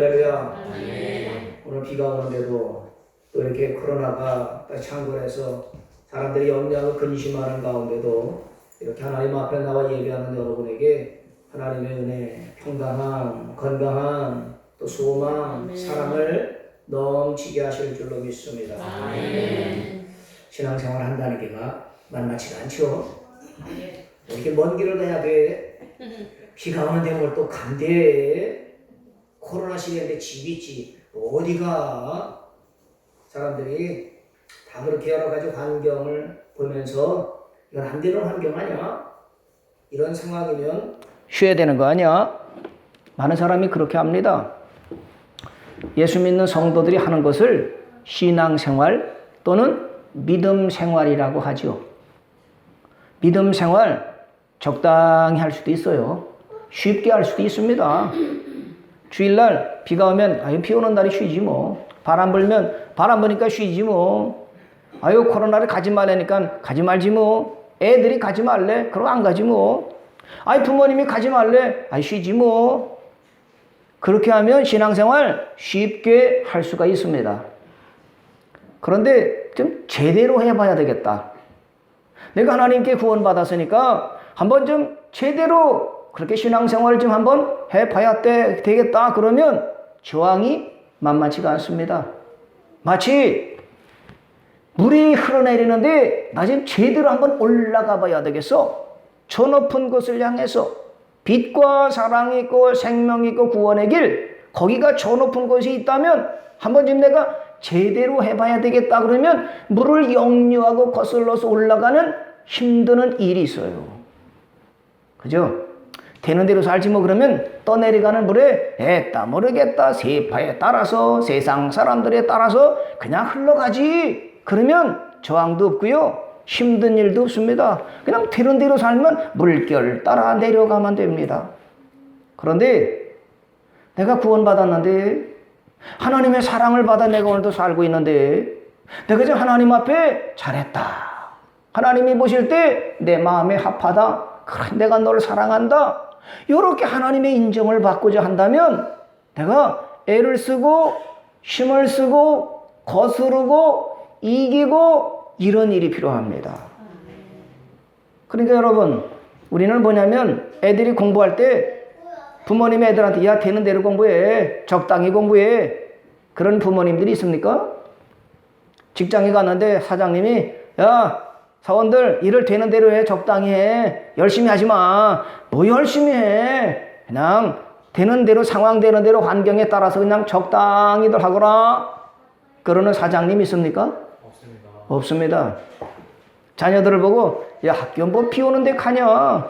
할렐루야. 오늘 비가 오는데도 또 이렇게 코로나가 창궐해서 사람들이 염려하고 근심하는 가운데도 이렇게 하나님 앞에 나와 예배하는 여러분에게 하나님의 은혜, 평강함, 건강함, 또 소망, 사랑을 넘치게 하실 줄로 믿습니다. 신앙생활 한다는 게 만만치가 않죠. 이렇게 먼 길을 가야 돼. 비가 오는데 뭘 또 간대. 코로나 시기인데 집이 있지 어디가. 사람들이 다 그렇게 여러 가지 환경을 보면서 이건 안 되는 환경 아니야? 이런 상황이면 쉬어야 되는 거 아니야? 많은 사람이 그렇게 합니다. 예수 믿는 성도들이 하는 것을 신앙생활 또는 믿음생활이라고 하죠. 믿음생활 적당히 할 수도 있어요. 쉽게 할 수도 있습니다. 주일날 비가 오면 비 오는 날이 쉬지 뭐. 바람 불면 바람 부니까 쉬지 뭐. 코로나를 가지 말라니까 가지 말지 뭐. 애들이 가지 말래? 그럼 안 가지 뭐. 부모님이 가지 말래? 쉬지 뭐. 그렇게 하면 신앙생활 쉽게 할 수가 있습니다. 그런데 좀 제대로 해봐야 되겠다. 내가 하나님께 구원받았으니까 한번 좀 제대로 그렇게 신앙생활을 좀 한번 해봐야 되겠다. 그러면 저항이 만만치가 않습니다. 마치 물이 흘러내리는데 나 지금 제대로 한번 올라가 봐야 되겠어. 저 높은 곳을 향해서 빛과 사랑이 있고 생명이 있고 구원의 길, 거기가 저 높은 곳이 있다면 한번 지금 내가 제대로 해봐야 되겠다. 그러면 물을 역류하고 거슬러서 올라가는 힘드는 일이 있어요. 그죠? 되는 대로 살지 뭐. 그러면 떠내려가는 물에 에따 모르겠다 세파에 따라서 세상 사람들에 따라서 그냥 흘러가지. 그러면 저항도 없고요, 힘든 일도 없습니다. 그냥 되는 대로 살면 물결 따라 내려가면 됩니다. 그런데 내가 구원받았는데 하나님의 사랑을 받아 내가 오늘도 살고 있는데 내가 지금 하나님 앞에 잘했다, 하나님이 보실 때 내 마음에 합하다, 그래 내가 너를 사랑한다, 이렇게 하나님의 인정을 받고자 한다면 내가 애를 쓰고 힘을 쓰고 거스르고 이기고 이런 일이 필요합니다. 그러니까 여러분, 우리는 뭐냐면 애들이 공부할 때 부모님이 애들한테 야 되는 대로 공부해, 적당히 공부해, 그런 부모님들이 있습니까? 직장에 갔는데 사장님이 야 사원들 일을 되는 대로 해, 적당히 해, 열심히 하지 마. 뭐 열심히 해, 그냥 되는 대로 상황 되는 대로 환경에 따라서 그냥 적당히들 하거라, 그러는 사장님 있습니까? 없습니다. 자녀들을 보고 야 학교 뭐 비 오는데 가냐,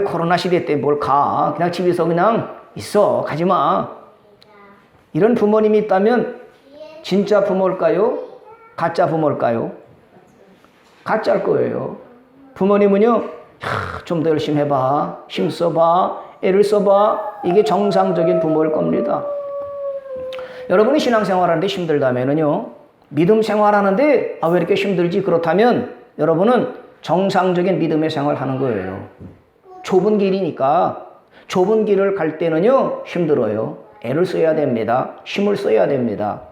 코로나 시대 때 뭘 가, 그냥 집에서 그냥 있어, 가지 마. 이런 부모님이 있다면 진짜 부모일까요? 가짜 부모일까요? 가짜일 거예요. 부모님은요, 좀 더 열심히 해봐, 힘 써봐, 애를 써봐, 이게 정상적인 부모일 겁니다. 여러분이 신앙생활하는데 힘들다면은요, 믿음 생활하는데 왜 이렇게 힘들지? 그렇다면 여러분은 정상적인 믿음의 생활하는 거예요. 좁은 길이니까 좁은 길을 갈 때는요 힘들어요. 애를 써야 됩니다. 힘을 써야 됩니다.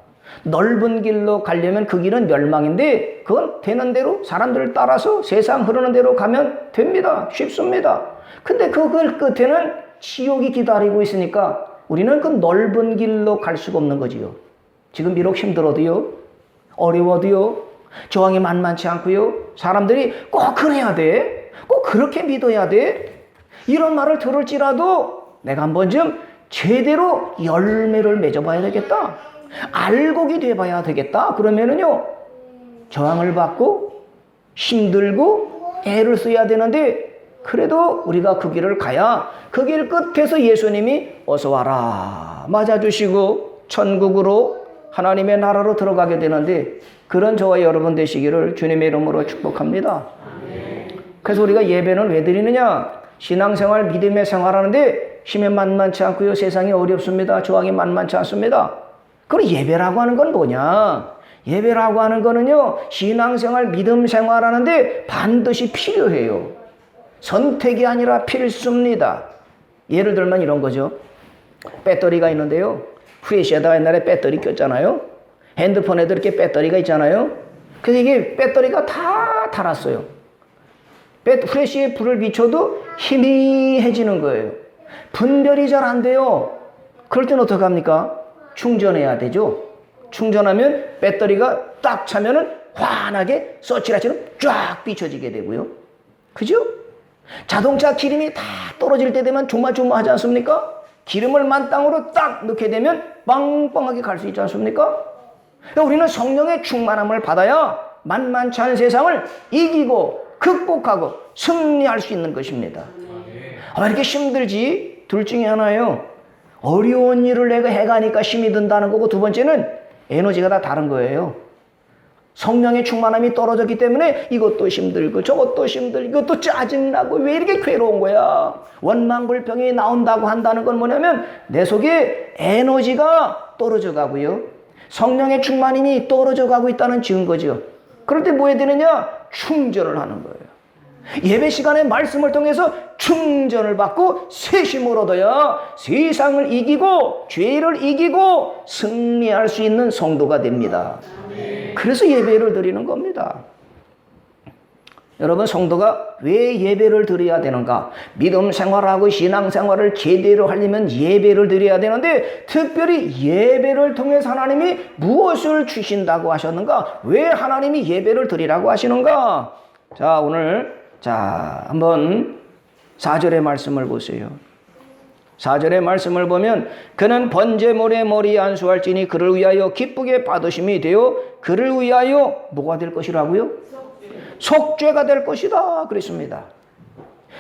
넓은 길로 가려면 그 길은 멸망인데 그건 되는 대로 사람들을 따라서 세상 흐르는 대로 가면 됩니다. 쉽습니다. 근데 그 길 끝에는 지옥이 기다리고 있으니까 우리는 그 넓은 길로 갈 수가 없는 거지요. 지금 비록 힘들어도요, 어려워도요, 저항이 만만치 않고요, 사람들이 꼭 그래야 돼, 꼭 그렇게 믿어야 돼, 이런 말을 들을지라도 내가 한번 좀 제대로 열매를 맺어봐야 되겠다, 알곡이 돼봐야 되겠다. 그러면은요 저항을 받고 힘들고 애를 써야 되는데 그래도 우리가 그 길을 가야 그 길 끝에서 예수님이 어서 와라 맞아주시고 천국으로 하나님의 나라로 들어가게 되는데 그런 저와 여러분 되시기를 주님의 이름으로 축복합니다. 그래서 우리가 예배는 왜 드리느냐? 신앙생활 믿음의 생활하는데 힘이 만만치 않고요, 세상이 어렵습니다, 저항이 만만치 않습니다. 그럼 예배라고 하는 건 뭐냐? 예배라고 하는 거는요, 신앙생활 믿음 생활하는데 반드시 필요해요. 선택이 아니라 필수입니다. 예를 들면 이런 거죠. 배터리가 있는데요. 프레시에다가 옛날에 배터리 꼈잖아요. 핸드폰에도 이렇게 배터리가 있잖아요. 그래서 이게 배터리가 다 닳았어요. 프레시에 불을 비춰도 희미해지는 거예요. 분별이 잘 안 돼요. 그럴 땐 어떡합니까? 충전해야 되죠. 충전하면 배터리가 딱 차면은 환하게 서치라처럼 쫙 비춰지게 되고요. 그죠? 자동차 기름이 다 떨어질 때 되면 조마조마하지 않습니까? 기름을 만땅으로 딱 넣게 되면 빵빵하게 갈 수 있지 않습니까? 그러니까 우리는 성령의 충만함을 받아야 만만치 않은 세상을 이기고 극복하고 승리할 수 있는 것입니다. 왜 이렇게 힘들지? 둘 중에 하나예요. 어려운 일을 내가 해가니까 힘이 든다는 거고, 두 번째는 에너지가 다 다른 거예요. 성령의 충만함이 떨어졌기 때문에 이것도 힘들고 저것도 힘들고 이것도 짜증나고 왜 이렇게 괴로운 거야. 원망불평이 나온다고 한다는 건 뭐냐면 내 속에 에너지가 떨어져 가고요. 성령의 충만함이 떨어져 가고 있다는 증거죠. 그럴 때 뭐 해야 되느냐? 충전을 하는 거예요. 예배 시간에 말씀을 통해서 충전을 받고 새 힘을 얻어야 세상을 이기고 죄를 이기고 승리할 수 있는 성도가 됩니다. 그래서 예배를 드리는 겁니다. 여러분, 성도가 왜 예배를 드려야 되는가? 믿음 생활하고 신앙 생활을 제대로 하려면 예배를 드려야 되는데, 특별히 예배를 통해서 하나님이 무엇을 주신다고 하셨는가? 왜 하나님이 예배를 드리라고 하시는가? 자, 오늘 한번 4절의 말씀을 보세요. 4절의 말씀을 보면 그는 번제물의 머리에 안수할지니 그를 위하여 기쁘게 받으심이 되어 그를 위하여 뭐가 될 것이라고요? 속죄가 될 것이다 그랬습니다.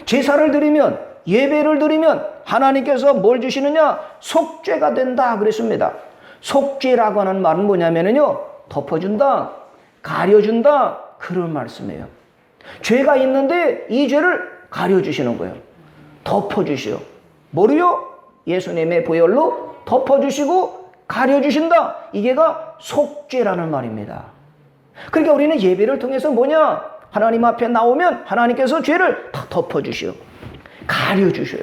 제사를 드리면, 예배를 드리면 하나님께서 뭘 주시느냐? 속죄가 된다 그랬습니다. 속죄라고 하는 말은 뭐냐면요, 덮어준다, 가려준다, 그런 말씀이에요. 죄가 있는데 이 죄를 가려주시는 거예요. 덮어주시오. 뭐로요? 예수님의 보혈로 덮어주시고 가려주신다. 이게가 속죄라는 말입니다. 그러니까 우리는 예배를 통해서 뭐냐? 하나님 앞에 나오면 하나님께서 죄를 다 덮어주시오. 가려주셔요.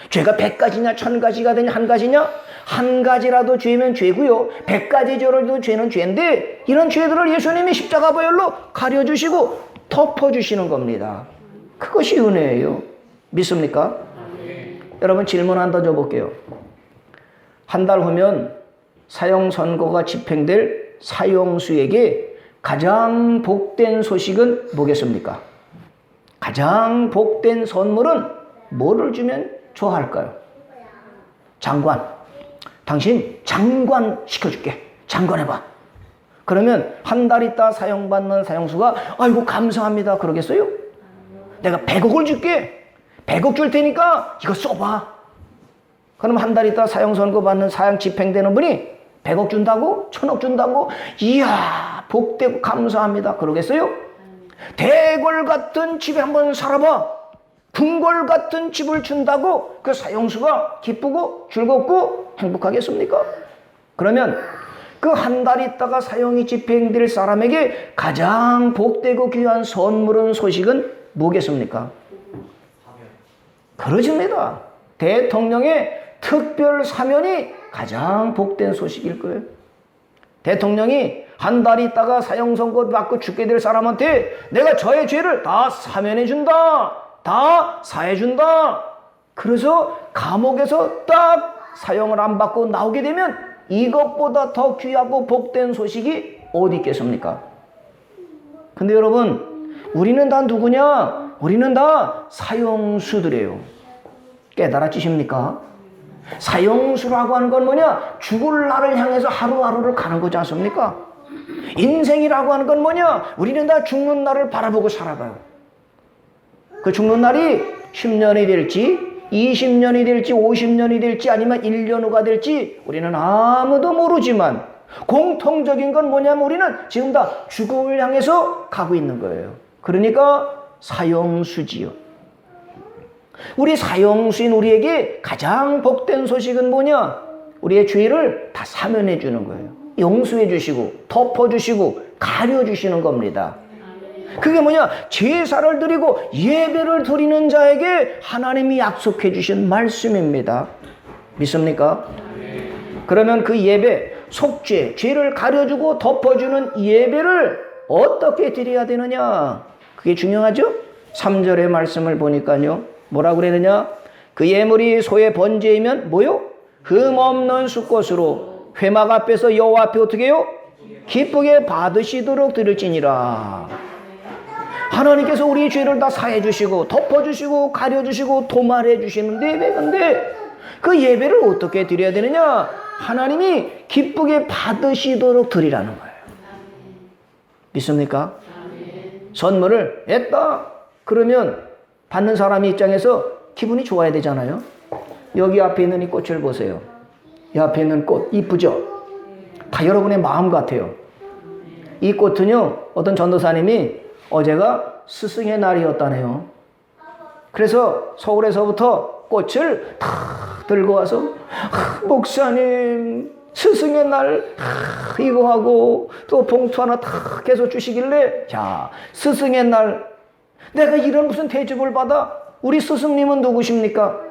죄가 100가지냐 1000가지가 되냐 한 가지냐? 한 가지라도 죄면 죄고요. 100가지 죄라도 죄는 죄인데 이런 죄들을 예수님이 십자가 보혈로 가려주시고 덮어주시는 겁니다. 그것이 은혜예요. 믿습니까? 여러분, 질문 하나 던져볼게요. 한 달 후면 사형선고가 집행될 사형수에게 가장 복된 소식은 뭐겠습니까? 가장 복된 선물은 뭐를 주면 좋아할까요? 장관. 당신 장관 시켜줄게. 장관 해봐. 그러면 한 달 있다 사형받는 사형수가 아이고 감사합니다 그러겠어요? 내가 100억을 줄게. 100억 줄 테니까 이거 써봐. 그럼 한 달 있다 사형 선고 받는 사형 집행되는 분이 100억 준다고? 1000억 준다고? 이야 복되고 감사합니다 그러겠어요? 대궐 같은 집에 한번 살아봐. 궁궐 같은 집을 준다고 그 사형수가 기쁘고 즐겁고 행복하겠습니까? 그러면 그 한 달 있다가 사형이 집행될 사람에게 가장 복되고 귀한 선물은 소식은 뭐겠습니까? 그러집니다. 대통령의 특별 사면이 가장 복된 소식일 거예요. 대통령이 한 달 있다가 사형 선고 받고 죽게 될 사람한테 내가 저의 죄를 다 사면해 준다. 다 사해 준다. 그래서 감옥에서 딱 사형을 안 받고 나오게 되면 이것보다 더 귀하고 복된 소식이 어디 있겠습니까? 근데 여러분, 우리는 다 누구냐? 우리는 다 사형수들이에요. 깨달아지십니까? 사형수라고 하는 건 뭐냐? 죽을 날을 향해서 하루하루를 가는 거지 않습니까? 인생이라고 하는 건 뭐냐? 우리는 다 죽는 날을 바라보고 살아가요. 그 죽는 날이 10년이 될지 20년이 될지 50년이 될지 아니면 1년 후가 될지 우리는 아무도 모르지만 공통적인 건 뭐냐면 우리는 지금 다 죽음을 향해서 가고 있는 거예요. 그러니까 사형수지요. 우리 사형수인 우리에게 가장 복된 소식은 뭐냐? 우리의 죄를 다 사면해 주는 거예요. 용서해 주시고 덮어주시고 가려주시는 겁니다. 그게 뭐냐? 제사를 드리고 예배를 드리는 자에게 하나님이 약속해 주신 말씀입니다. 믿습니까? 그러면 그 예배, 속죄, 죄를 가려주고 덮어주는 예배를 어떻게 드려야 되느냐? 그게 중요하죠? 3절의 말씀을 보니까요. 뭐라고 그러느냐? 그 예물이 소의 번제이면 뭐요? 흠없는 수꽃으로 회막 앞에서 여호와 앞에 어떻게 해요? 기쁘게 받으시도록 드릴지니라. 하나님께서 우리의 죄를 다 사해 주시고 덮어주시고 가려주시고 도말해 주시는데 근데 그 예배를 어떻게 드려야 되느냐? 하나님이 기쁘게 받으시도록 드리라는 거예요. 믿습니까? 선물을 했다 그러면 받는 사람 입장에서 기분이 좋아야 되잖아요. 여기 앞에 있는 이 꽃을 보세요. 이 앞에 있는 꽃 이쁘죠? 다 여러분의 마음 같아요. 이 꽃은요, 어떤 전도사님이 어제가 스승의 날이었다네요. 그래서 서울에서부터 꽃을 다 들고 와서 목사님 스승의 날 이거 하고 또 봉투 하나 다 계속 주시길래 자, 스승의 날 내가 이런 무슨 대접을 받아? 우리 스승님은 누구십니까?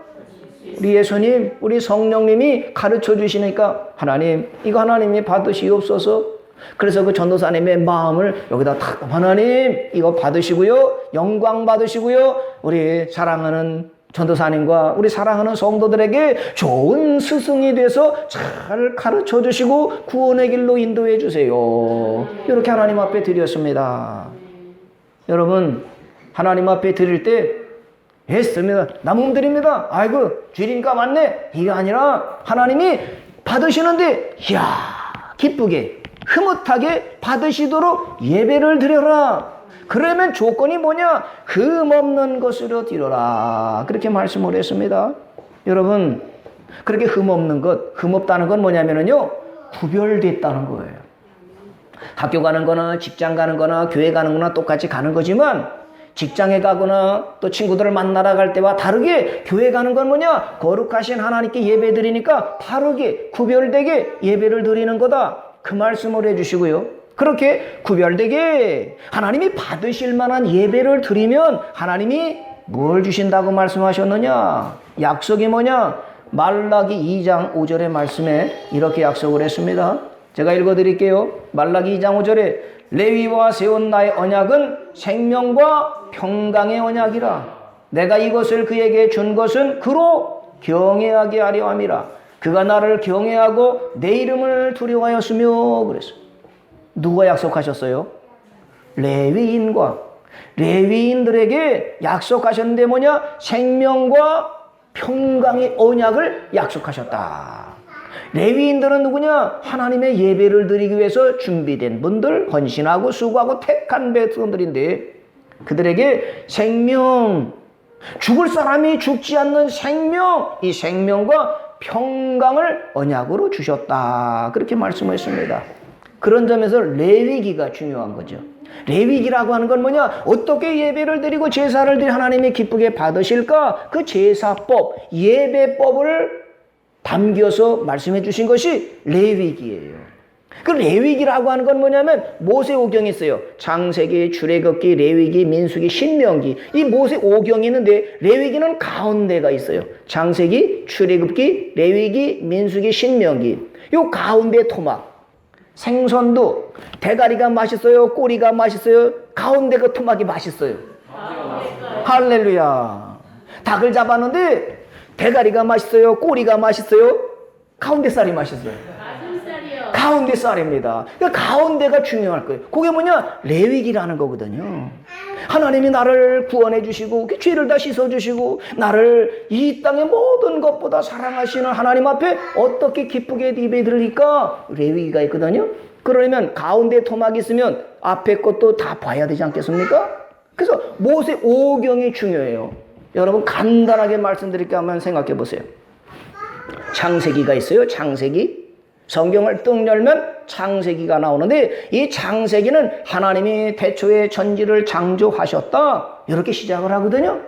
우리 예수님, 우리 성령님이 가르쳐 주시니까 하나님, 이거 하나님이 받으시옵소서. 그래서 그 전도사님의 마음을 여기다 탁, 하나님, 이거 받으시고요. 영광 받으시고요. 우리 사랑하는 전도사님과 우리 사랑하는 성도들에게 좋은 스승이 돼서 잘 가르쳐 주시고 구원의 길로 인도해 주세요. 이렇게 하나님 앞에 드렸습니다. 여러분, 하나님 앞에 드릴 때 했습니다. 남음 드립니다. 아이고, 주일이니까 맞네. 이게 아니라 하나님이 받으시는데, 이야, 기쁘게, 흐뭇하게 받으시도록 예배를 드려라. 그러면 조건이 뭐냐? 흠없는 것으로 드려라. 그렇게 말씀을 했습니다. 여러분, 그렇게 흠없는 것, 흠없다는 건 뭐냐면요, 구별됐다는 거예요. 학교 가는 거나 직장 가는 거나 교회 가는 거나 똑같이 가는 거지만 직장에 가거나 또 친구들을 만나러 갈 때와 다르게 교회 가는 건 뭐냐? 거룩하신 하나님께 예배 드리니까 다르게 구별되게 예배를 드리는 거다. 그 말씀을 해주시고요. 그렇게 구별되게 하나님이 받으실 만한 예배를 드리면 하나님이 뭘 주신다고 말씀하셨느냐? 약속이 뭐냐? 말라기 2장 5절의 말씀에 이렇게 약속을 했습니다. 제가 읽어드릴게요. 말라기 2장 5절에 레위와 세운 나의 언약은 생명과 평강의 언약이라. 내가 이것을 그에게 준 것은 그로 경외하게 하려 함이라. 그가 나를 경외하고 내 이름을 두려워하였으며 그랬어요. 누가 약속하셨어요? 레위인과 레위인들에게 약속하셨는데 뭐냐? 생명과 평강의 언약을 약속하셨다. 레위인들은 누구냐? 하나님의 예배를 드리기 위해서 준비된 분들, 헌신하고 수고하고 택한 백성들인데 그들에게 생명, 죽을 사람이 죽지 않는 생명, 이 생명과 평강을 언약으로 주셨다. 그렇게 말씀했습니다. 그런 점에서 레위기가 중요한 거죠. 레위기라고 하는 건 뭐냐? 어떻게 예배를 드리고 제사를 드리 하나님이 기쁘게 받으실까? 그 제사법, 예배법을 담겨서 말씀해 주신 것이 레위기예요. 그 레위기라고 하는 건 뭐냐면 모세오경이 있어요. 창세기, 출애굽기, 레위기, 민수기, 신명기. 이 모세오경이 있는데 레위기는 가운데가 있어요. 창세기, 출애굽기, 레위기, 민수기, 신명기. 요 가운데 토막. 생선도 대가리가 맛있어요? 꼬리가 맛있어요? 가운데 그 토막이 맛있어요. 할렐루야. 닭을 잡았는데 대가리가 맛있어요? 꼬리가 맛있어요? 가운데 쌀이 맛있어요. 가운데 쌀입니다. 그러니까 가운데가 중요할 거예요. 그게 뭐냐? 레위기라는 거거든요. 하나님이 나를 구원해 주시고 죄를 다 씻어 주시고 나를 이 땅의 모든 것보다 사랑하시는 하나님 앞에 어떻게 기쁘게 예배 드리니까 레위기가 있거든요. 그러면 가운데 토막이 있으면 앞에 것도 다 봐야 되지 않겠습니까? 그래서 모세오경이 중요해요. 여러분 간단하게 말씀드릴게요. 한번 생각해 보세요. 창세기가 있어요. 창세기. 성경을 뚝 열면 창세기가 나오는데 이 창세기는 하나님이 태초에 천지를 창조하셨다. 이렇게 시작을 하거든요.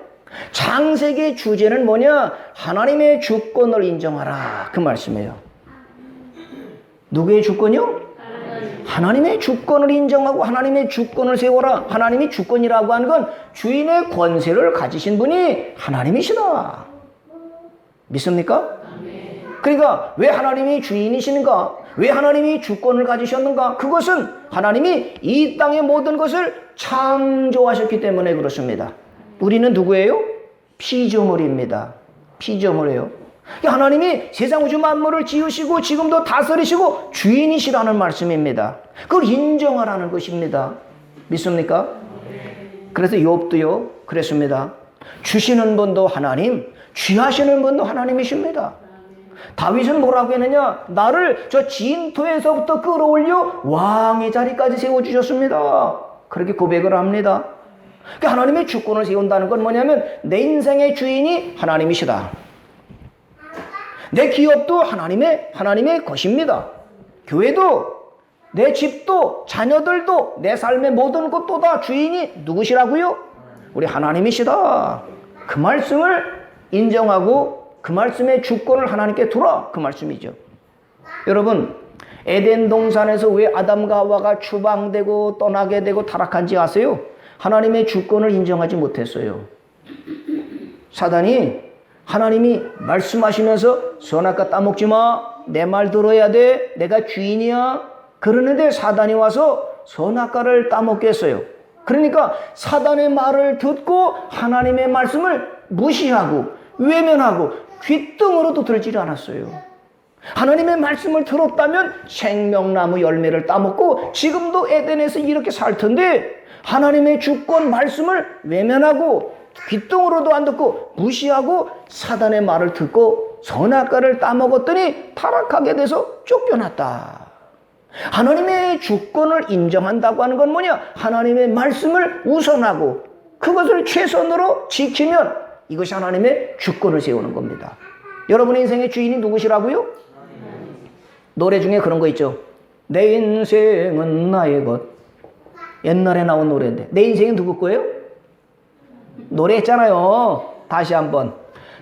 창세기의 주제는 뭐냐? 하나님의 주권을 인정하라. 그 말씀이에요. 누구의 주권이요? 하나님의 주권을 인정하고 하나님의 주권을 세워라. 하나님이 주권이라고 하는 건 주인의 권세를 가지신 분이 하나님이시다. 믿습니까? 그러니까 왜 하나님이 주인이시는가? 왜 하나님이 주권을 가지셨는가? 그것은 하나님이 이 땅의 모든 것을 창조하셨기 때문에 그렇습니다. 우리는 누구예요? 피조물입니다. 피조물이에요. 하나님이 세상 우주 만물을 지으시고 지금도 다스리시고 주인이시라는 말씀입니다. 그걸 인정하라는 것입니다. 믿습니까? 그래서 욥도요 그랬습니다. 주시는 분도 하나님, 취하시는 분도 하나님이십니다. 다윗은 뭐라고 했느냐? 나를 저 진토에서부터 끌어올려 왕의 자리까지 세워주셨습니다. 그렇게 고백을 합니다. 그러니까 하나님의 주권을 세운다는 건 뭐냐면 내 인생의 주인이 하나님이시다. 내 기업도 하나님의 것입니다. 교회도, 내 집도, 자녀들도, 내 삶의 모든 것도 다 주인이 누구시라고요? 우리 하나님이시다. 그 말씀을 인정하고 그 말씀의 주권을 하나님께 두라. 그 말씀이죠. 여러분, 에덴 동산에서 왜 아담과 하와가 추방되고 떠나게 되고 타락한지 아세요? 하나님의 주권을 인정하지 못했어요. 사단이 하나님이 말씀하시면서 선악과 따먹지 마. 내 말 들어야 돼. 내가 주인이야. 그러는데 사단이 와서 선악과를 따먹게 했어요. 그러니까 사단의 말을 듣고 하나님의 말씀을 무시하고 외면하고 귓등으로도 들지를 않았어요. 하나님의 말씀을 들었다면 생명나무 열매를 따먹고 지금도 에덴에서 이렇게 살 텐데 하나님의 주권 말씀을 외면하고 귓등으로도 안 듣고 무시하고 사단의 말을 듣고 선악과를 따먹었더니 타락하게 돼서 쫓겨났다. 하나님의 주권을 인정한다고 하는 건 뭐냐? 하나님의 말씀을 우선하고 그것을 최선으로 지키면 이것이 하나님의 주권을 세우는 겁니다. 여러분의 인생의 주인이 누구시라고요? 노래 중에 그런 거 있죠. 내 인생은 나의 것. 옛날에 나온 노래인데 내 인생은 누구 거예요? 노래했잖아요. 다시 한번.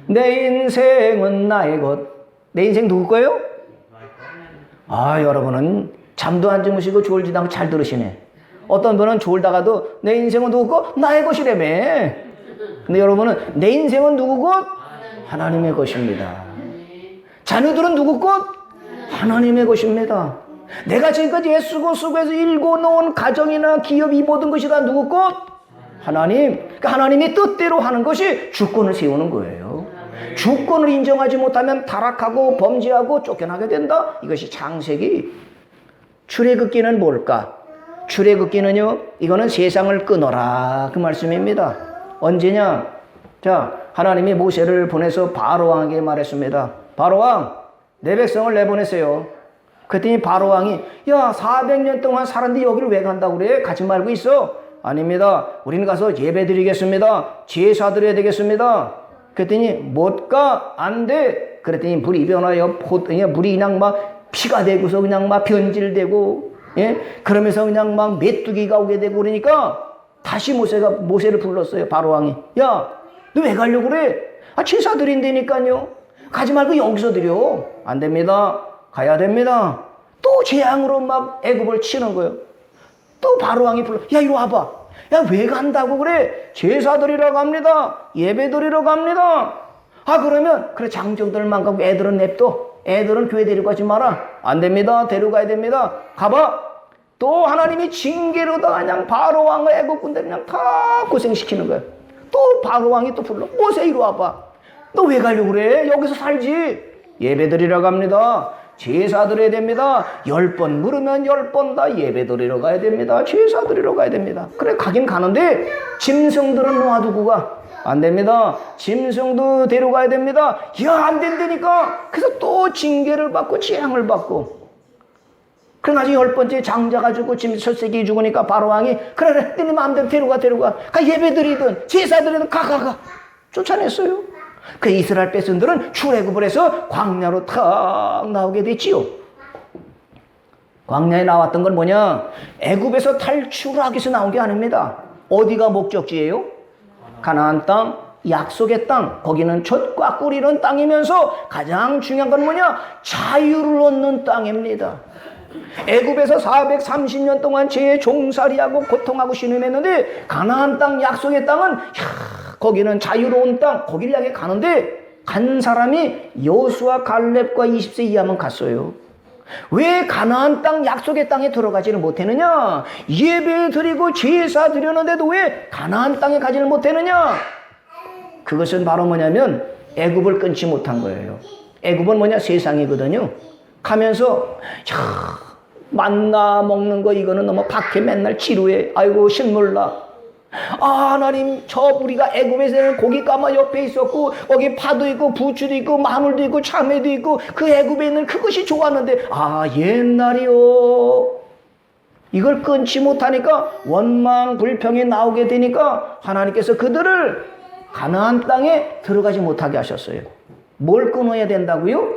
내 인생은 나의 것. 내 인생 누구 거예요? 아, 여러분은 잠도 안 주무시고 졸지도 않고 잘 들으시네. 어떤 분은 졸다가도 내 인생은 누구 것? 나의 것이라며. 근데 여러분은 내 인생은 누구 것? 하나님의 것입니다. 자녀들은 누구 것? 하나님의 것입니다. 내가 지금까지 애쓰고 수고해서 일궈 놓은 가정이나 기업 이 모든 것이 다 누구 것? 하나님. 그러니까 하나님의 뜻대로 하는 것이 주권을 세우는 거예요. 주권을 인정하지 못하면 타락하고 범죄하고 쫓겨나게 된다. 이것이 창세기. 출애굽기는 뭘까? 출애굽기는요, 이거는 세상을 끊어라 그 말씀입니다. 언제냐? 자, 하나님이 모세를 보내서 바로왕에게 말했습니다. 바로왕, 내 백성을 내보내세요. 그랬더니 바로왕이 야, 400년 동안 살았는데 여기를 왜 간다고 그래? 가지 말고 있어. 아닙니다. 우리는 가서 예배 드리겠습니다. 제사 드려야 되겠습니다. 그랬더니 못 가. 안 돼. 그랬더니 물이 변하여 물이 그냥 막 피가 되고서 그냥 막 변질되고, 예? 그러면서 그냥 막 메뚜기가 오게 되고 그러니까 다시 모세를 불렀어요. 바로왕이. 야, 너 왜 가려고 그래? 아, 제사 드린다니까요. 가지 말고 여기서 드려. 안 됩니다. 가야 됩니다. 또 재앙으로 막 애굽을 치는 거예요. 또 바로왕이 불러. 야, 이리 와봐. 야, 왜 간다고 그래? 제사 드리러 갑니다. 예배 드리러 갑니다. 아, 그러면 그래, 장정들만 가고 애들은 냅둬. 애들은 교회 데리고 가지 마라. 안 됩니다. 데려가야 됩니다. 가봐. 또 하나님이 징계로다가 그냥 바로왕과 애국군들 그냥 다 고생시키는 거예요. 또 바로왕이 또 불러. 모세 이리 와봐. 너 왜 가려고 그래? 여기서 살지. 예배 드리러 갑니다. 제사 드려야 됩니다. 10번 물으면 10번 다 예배 드리러 가야 됩니다. 제사 드리러 가야 됩니다. 그래, 가긴 가는데 짐승들은 놔두고 가. 안 됩니다. 짐승도 데려가야 됩니다. 야, 안 된다니까. 그래서 또 징계를 받고 재앙을 받고. 그래, 나중에 10번째 장자가 죽고 철새끼 죽으니까 바로왕이 그래, 네 마음대로 데려가. 가, 예배 드리든 제사 드리든 가. 쫓아냈어요. 그 이스라엘 백성들은 출애굽을 해서 광야로 탁 나오게 됐지요. 광야에 나왔던 건 뭐냐? 애굽에서 탈출하기 위해서 나온 게 아닙니다. 어디가 목적지예요? 가나안 땅, 약속의 땅. 거기는 젖과 꿀 이런 땅이면서 가장 중요한 건 뭐냐? 자유를 얻는 땅입니다. 애굽에서 430년 동안 죄의 종살이하고 고통하고 신음했는데 가나안 땅, 약속의 땅은 거기는 자유로운 땅, 거기를 향해 가는데 간 사람이 여호수아 갈렙과 20세 이하만 갔어요. 왜 가나안 땅 약속의 땅에 들어가지를 못했느냐? 예배 드리고 제사 드렸는데도 왜 가나안 땅에 가지를 못했느냐? 그것은 바로 뭐냐면 애굽을 끊지 못한 거예요. 애굽은 뭐냐? 세상이거든요. 가면서 만나 먹는 거 이거는 너무 박해, 맨날 지루해. 아이고 신물나. 하나님, 저 우리가 애굽에서는 고기 까마 옆에 있었고 거기 파도 있고 부추도 있고 마늘도 있고 참외도 있고 그 애굽에 있는 그것이 좋았는데 옛날이요. 이걸 끊지 못하니까 원망 불평이 나오게 되니까 하나님께서 그들을 가나안 땅에 들어가지 못하게 하셨어요. 뭘 끊어야 된다고요?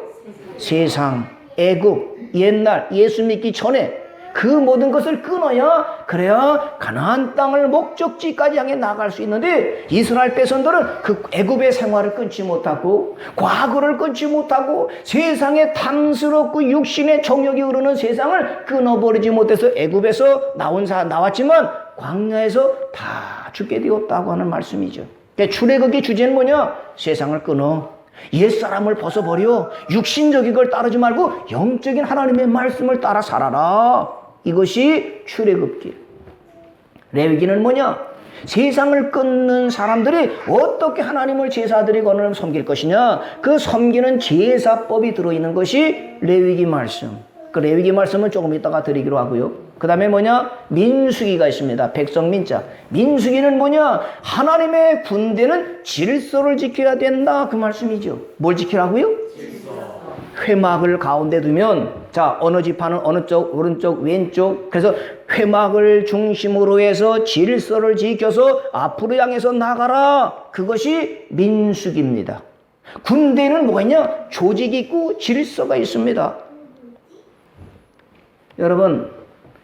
세상, 애굽, 옛날, 예수 믿기 전에 그 모든 것을 끊어야, 그래야 가나안 땅을 목적지까지 향해 나갈 수 있는데, 이스라엘 백성들은 그 애굽의 생활을 끊지 못하고 과거를 끊지 못하고 세상에 탐스럽고 육신의 정욕이 흐르는 세상을 끊어버리지 못해서 애굽에서 나왔지만 광야에서 다 죽게 되었다고 하는 말씀이죠. 그러니까 출애굽의 주제는 뭐냐? 세상을 끊어, 옛사람을 벗어버려, 육신적인 걸 따르지 말고 영적인 하나님의 말씀을 따라 살아라. 이것이 출애굽길. 레위기는 뭐냐? 세상을 끊는 사람들이 어떻게 하나님을 제사드리고 섬길 것이냐? 그 섬기는 제사법이 들어있는 것이 레위기 말씀. 그 레위기 말씀은 조금 이따가 드리기로 하고요. 그 다음에 뭐냐? 민수기가 있습니다. 백성민자. 민수기는 뭐냐? 하나님의 군대는 질서를 지켜야 된다. 그 말씀이죠. 뭘 지키라고요? 회막을 가운데 두면, 자, 어느 지파는 어느 쪽, 오른쪽, 왼쪽. 그래서 회막을 중심으로 해서 질서를 지켜서 앞으로 향해서 나가라. 그것이 민수기입니다. 군대는 뭐가 있냐? 조직이 있고 질서가 있습니다. 여러분,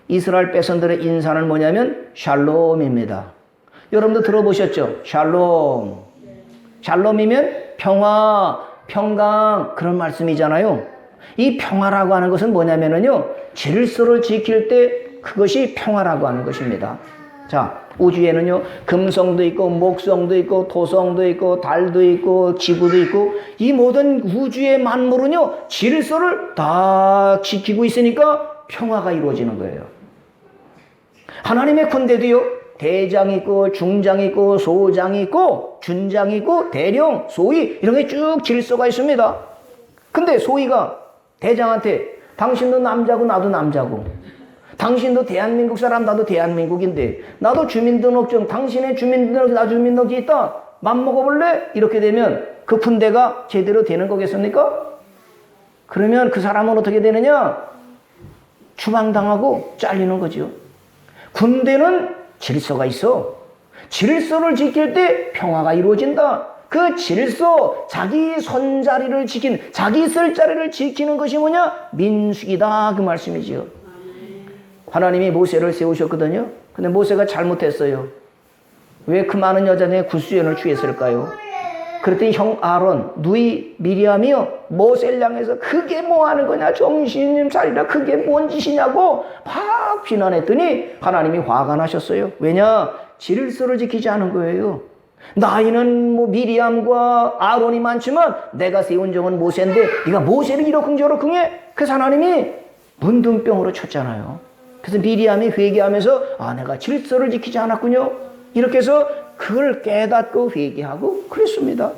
이스라엘 백성들의 인사는 뭐냐면 샬롬입니다. 여러분도 들어보셨죠? 샬롬. 샬롬이면 평화, 평강, 그런 말씀이잖아요. 이 평화라고 하는 것은 뭐냐면요, 질서를 지킬 때 그것이 평화라고 하는 것입니다. 자, 우주에는요, 금성도 있고 목성도 있고 토성도 있고 달도 있고 지구도 있고, 이 모든 우주의 만물은요 질서를 다 지키고 있으니까 평화가 이루어지는 거예요. 하나님의 군대도요, 대장이 있고 중장이 있고 소장이 있고 준장이 있고 대령, 소위 이런 게 쭉 질서가 있습니다. 근데 소위가 대장한테 당신도 남자고 나도 남자고, 당신도 대한민국 사람 나도 대한민국인데, 나도 주민등록증, 당신의 주민등록증 나 주민등록증 있다, 맘먹어볼래? 이렇게 되면 그 군대가 제대로 되는 거겠습니까? 그러면 그 사람은 어떻게 되느냐? 추방당하고 잘리는 거죠. 군대는 질서가 있어. 질서를 지킬 때 평화가 이루어진다. 그 질서, 자기 손자리를 지키는, 자기 쓸 자리를 지키는 것이 뭐냐? 민수기다. 그 말씀이죠. 하나님이 모세를 세우셨거든요. 근데 모세가 잘못했어요. 왜 그 많은 여자 중에 구수연을 취했을까요? 그랬더니 형 아론, 누이 미리암이요, 모세를 향해서 그게 뭐 하는 거냐, 정신 좀 차리라, 그게 뭔 짓이냐고 막 비난했더니 하나님이 화가 나셨어요. 왜냐? 질서를 지키지 않은 거예요. 나이는 뭐 미리암과 아론이 많지만 내가 세운 종은 모세인데 네가 모세를 이러쿵저러쿵 해. 그래서 하나님이 문둥병으로 쳤잖아요. 그래서 미리암이 회개하면서 내가 질서를 지키지 않았군요, 이렇게 해서 그걸 깨닫고 회개하고 그랬습니다.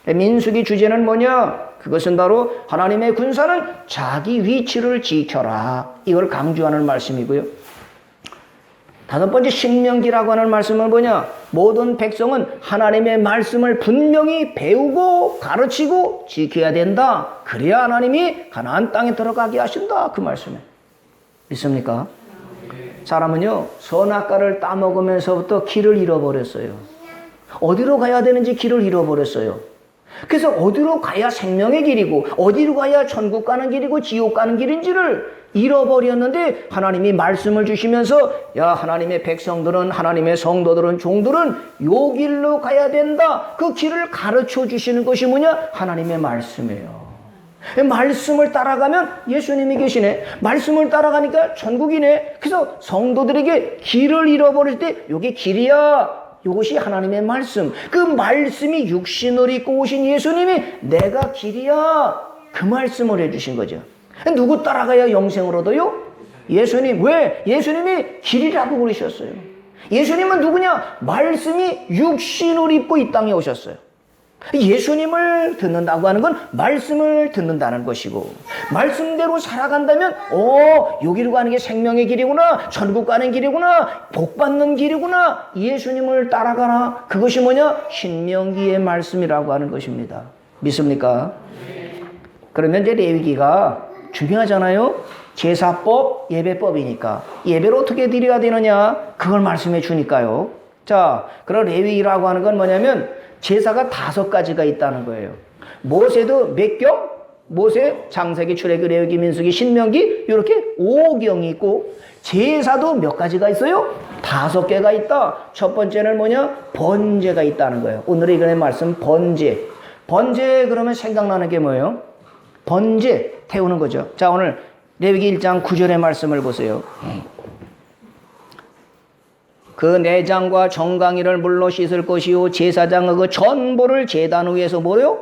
민수기 주제는 뭐냐? 그것은 바로 하나님의 군사는 자기 위치를 지켜라, 이걸 강조하는 말씀이고요. 다섯 번째, 신명기라고 하는 말씀은 뭐냐? 모든 백성은 하나님의 말씀을 분명히 배우고 가르치고 지켜야 된다. 그래야 하나님이 가나안 땅에 들어가게 하신다. 그 말씀에 믿습니까? 사람은요, 선악과를 따먹으면서부터 길을 잃어버렸어요. 어디로 가야 되는지 길을 잃어버렸어요. 그래서 어디로 가야 생명의 길이고 어디로 가야 천국 가는 길이고 지옥 가는 길인지를 잃어버렸는데, 하나님이 말씀을 주시면서 야, 하나님의 백성들은, 하나님의 성도들은, 종들은 요 길로 가야 된다. 그 길을 가르쳐 주시는 것이 뭐냐? 하나님의 말씀이에요. 말씀을 따라가면 예수님이 계시네. 말씀을 따라가니까 천국이네. 그래서 성도들에게 길을 잃어버릴 때 여기 길이야, 이것이 하나님의 말씀. 그 말씀이 육신을 입고 오신 예수님이 내가 길이야. 그 말씀을 해주신 거죠. 누구 따라가야 영생을 얻어요? 예수님. 왜? 예수님이 길이라고 그러셨어요. 예수님은 누구냐? 말씀이 육신을 입고 이 땅에 오셨어요. 예수님을 듣는다고 하는 건 말씀을 듣는다는 것이고, 말씀대로 살아간다면 여기로 가는 게 생명의 길이구나, 천국 가는 길이구나, 복 받는 길이구나, 예수님을 따라가라. 그것이 뭐냐? 신명기의 말씀이라고 하는 것입니다. 믿습니까? 그러면 이제 레위기가 중요하잖아요. 제사법, 예배법이니까 예배를 어떻게 드려야 되느냐, 그걸 말씀해 주니까요. 자, 그런 레위기라고 하는 건 뭐냐면 제사가 5가지가 있다는 거예요. 모세도 몇 경? 모세, 창세기, 출애굽기, 레위기, 민수기, 신명기, 이렇게 5경이 있고, 제사도 몇 가지가 있어요? 5개가 있다. 첫 번째는 뭐냐? 번제가 있다는 거예요. 오늘의 이번의 말씀, 번제. 번제 그러면 생각나는 게 뭐예요? 번제, 태우는 거죠. 자, 오늘 레위기 1장 9절의 말씀을 보세요. 그 내장과 정강이를 물로 씻을 것이요, 제사장의 그 전보를 제단 위에서 뭐요?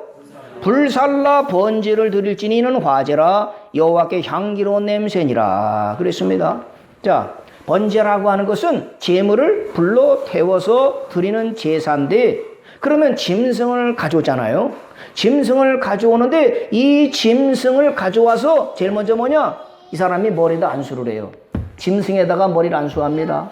불살라 번제를 드릴지니 이는 화제라, 여호와께 향기로운 냄새니라 그랬습니다. 자, 번제라고 하는 것은 제물을 불로 태워서 드리는 제사인데, 그러면 짐승을 가져오잖아요. 짐승을 가져오는데 이 짐승을 가져와서 제일 먼저 뭐냐? 이 사람이 머리에다 안수를 해요. 짐승에다가 머리를 안수합니다.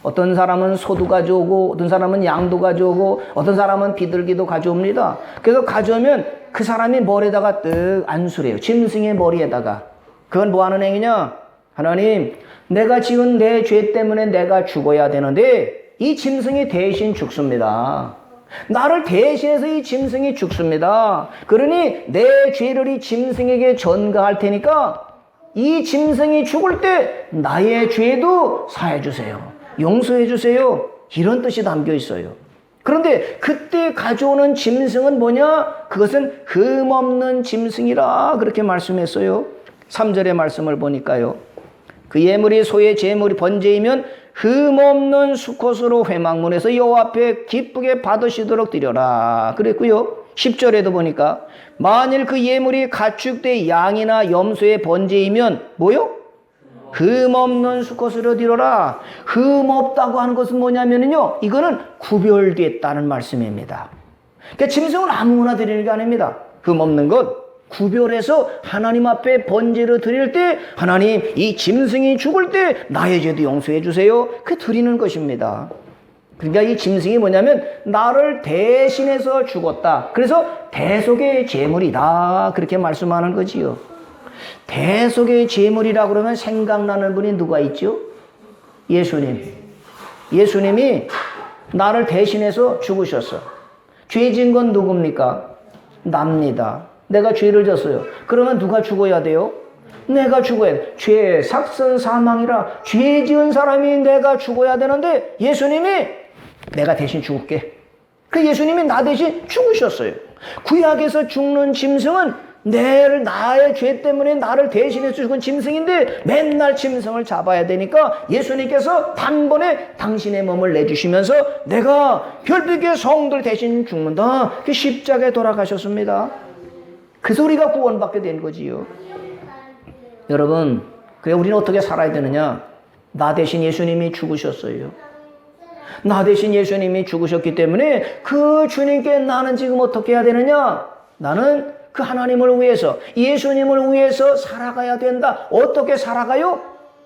어떤 사람은 소도 가져오고, 어떤 사람은 양도 가져오고, 어떤 사람은 비둘기도 가져옵니다. 그래서 가져오면 그 사람이 머리에다가 뜩 안수를 해요. 짐승의 머리에다가. 그건 뭐 하는 행위냐? 하나님, 내가 지은 내 죄 때문에 내가 죽어야 되는데 이 짐승이 대신 죽습니다. 나를 대신해서 이 짐승이 죽습니다. 그러니 내 죄를 이 짐승에게 전가할 테니까 이 짐승이 죽을 때 나의 죄도 사해 주세요. 용서해 주세요. 이런 뜻이 담겨 있어요. 그런데 그때 가져오는 짐승은 뭐냐? 그것은 흠없는 짐승이라 그렇게 말씀했어요. 3절의 말씀을 보니까요. 그 예물이 소의 제물이 번제이면 흠없는 수컷으로 회막문에서 여호와 앞에 기쁘게 받으시도록 드려라 그랬고요. 10절에도 보니까 만일 그 예물이 가축대 양이나 염소의 번제이면 뭐요? 흠없는 수컷으로 드려라. 흠없다고 하는 것은 뭐냐면요, 이거는 구별됐다는 말씀입니다. 그러니까 짐승은 아무나 드리는 게 아닙니다. 흠없는 것 구별해서 하나님 앞에 번제를 드릴 때, 하나님 이 짐승이 죽을 때 나의 죄도 용서해 주세요. 그 드리는 것입니다. 그러니까 이 짐승이 뭐냐면 나를 대신해서 죽었다. 그래서 대속의 제물이다 그렇게 말씀하는 거지요. 대속의 제물이라 그러면 생각나는 분이 누가 있죠? 예수님. 예수님이 나를 대신해서 죽으셨어. 죄 지은 건 누굽니까? 납니다. 내가 죄를 졌어요. 그러면 누가 죽어야 돼요? 내가 죽어야 돼. 죄, 삭선, 사망이라 죄 지은 사람이 내가 죽어야 되는데 예수님이 내가 대신 죽을게. 그 예수님이 나 대신 죽으셨어요. 구약에서 죽는 짐승은 나의 죄 때문에 나를 대신해 죽은 짐승인데 맨날 짐승을 잡아야 되니까 예수님께서 단번에 당신의 몸을 내주시면서 내가 별빛의 성들 대신 죽는다. 그 십자가에 돌아가셨습니다. 그래서 우리가 구원받게 된 거지요. 여러분, 그래 우리는 어떻게 살아야 되느냐? 나 대신 예수님이 죽으셨어요. 나 대신 예수님이 죽으셨기 때문에 그 주님께 나는 지금 어떻게 해야 되느냐? 나는 그 하나님을 위해서, 예수님을 위해서 살아가야 된다. 어떻게 살아가요?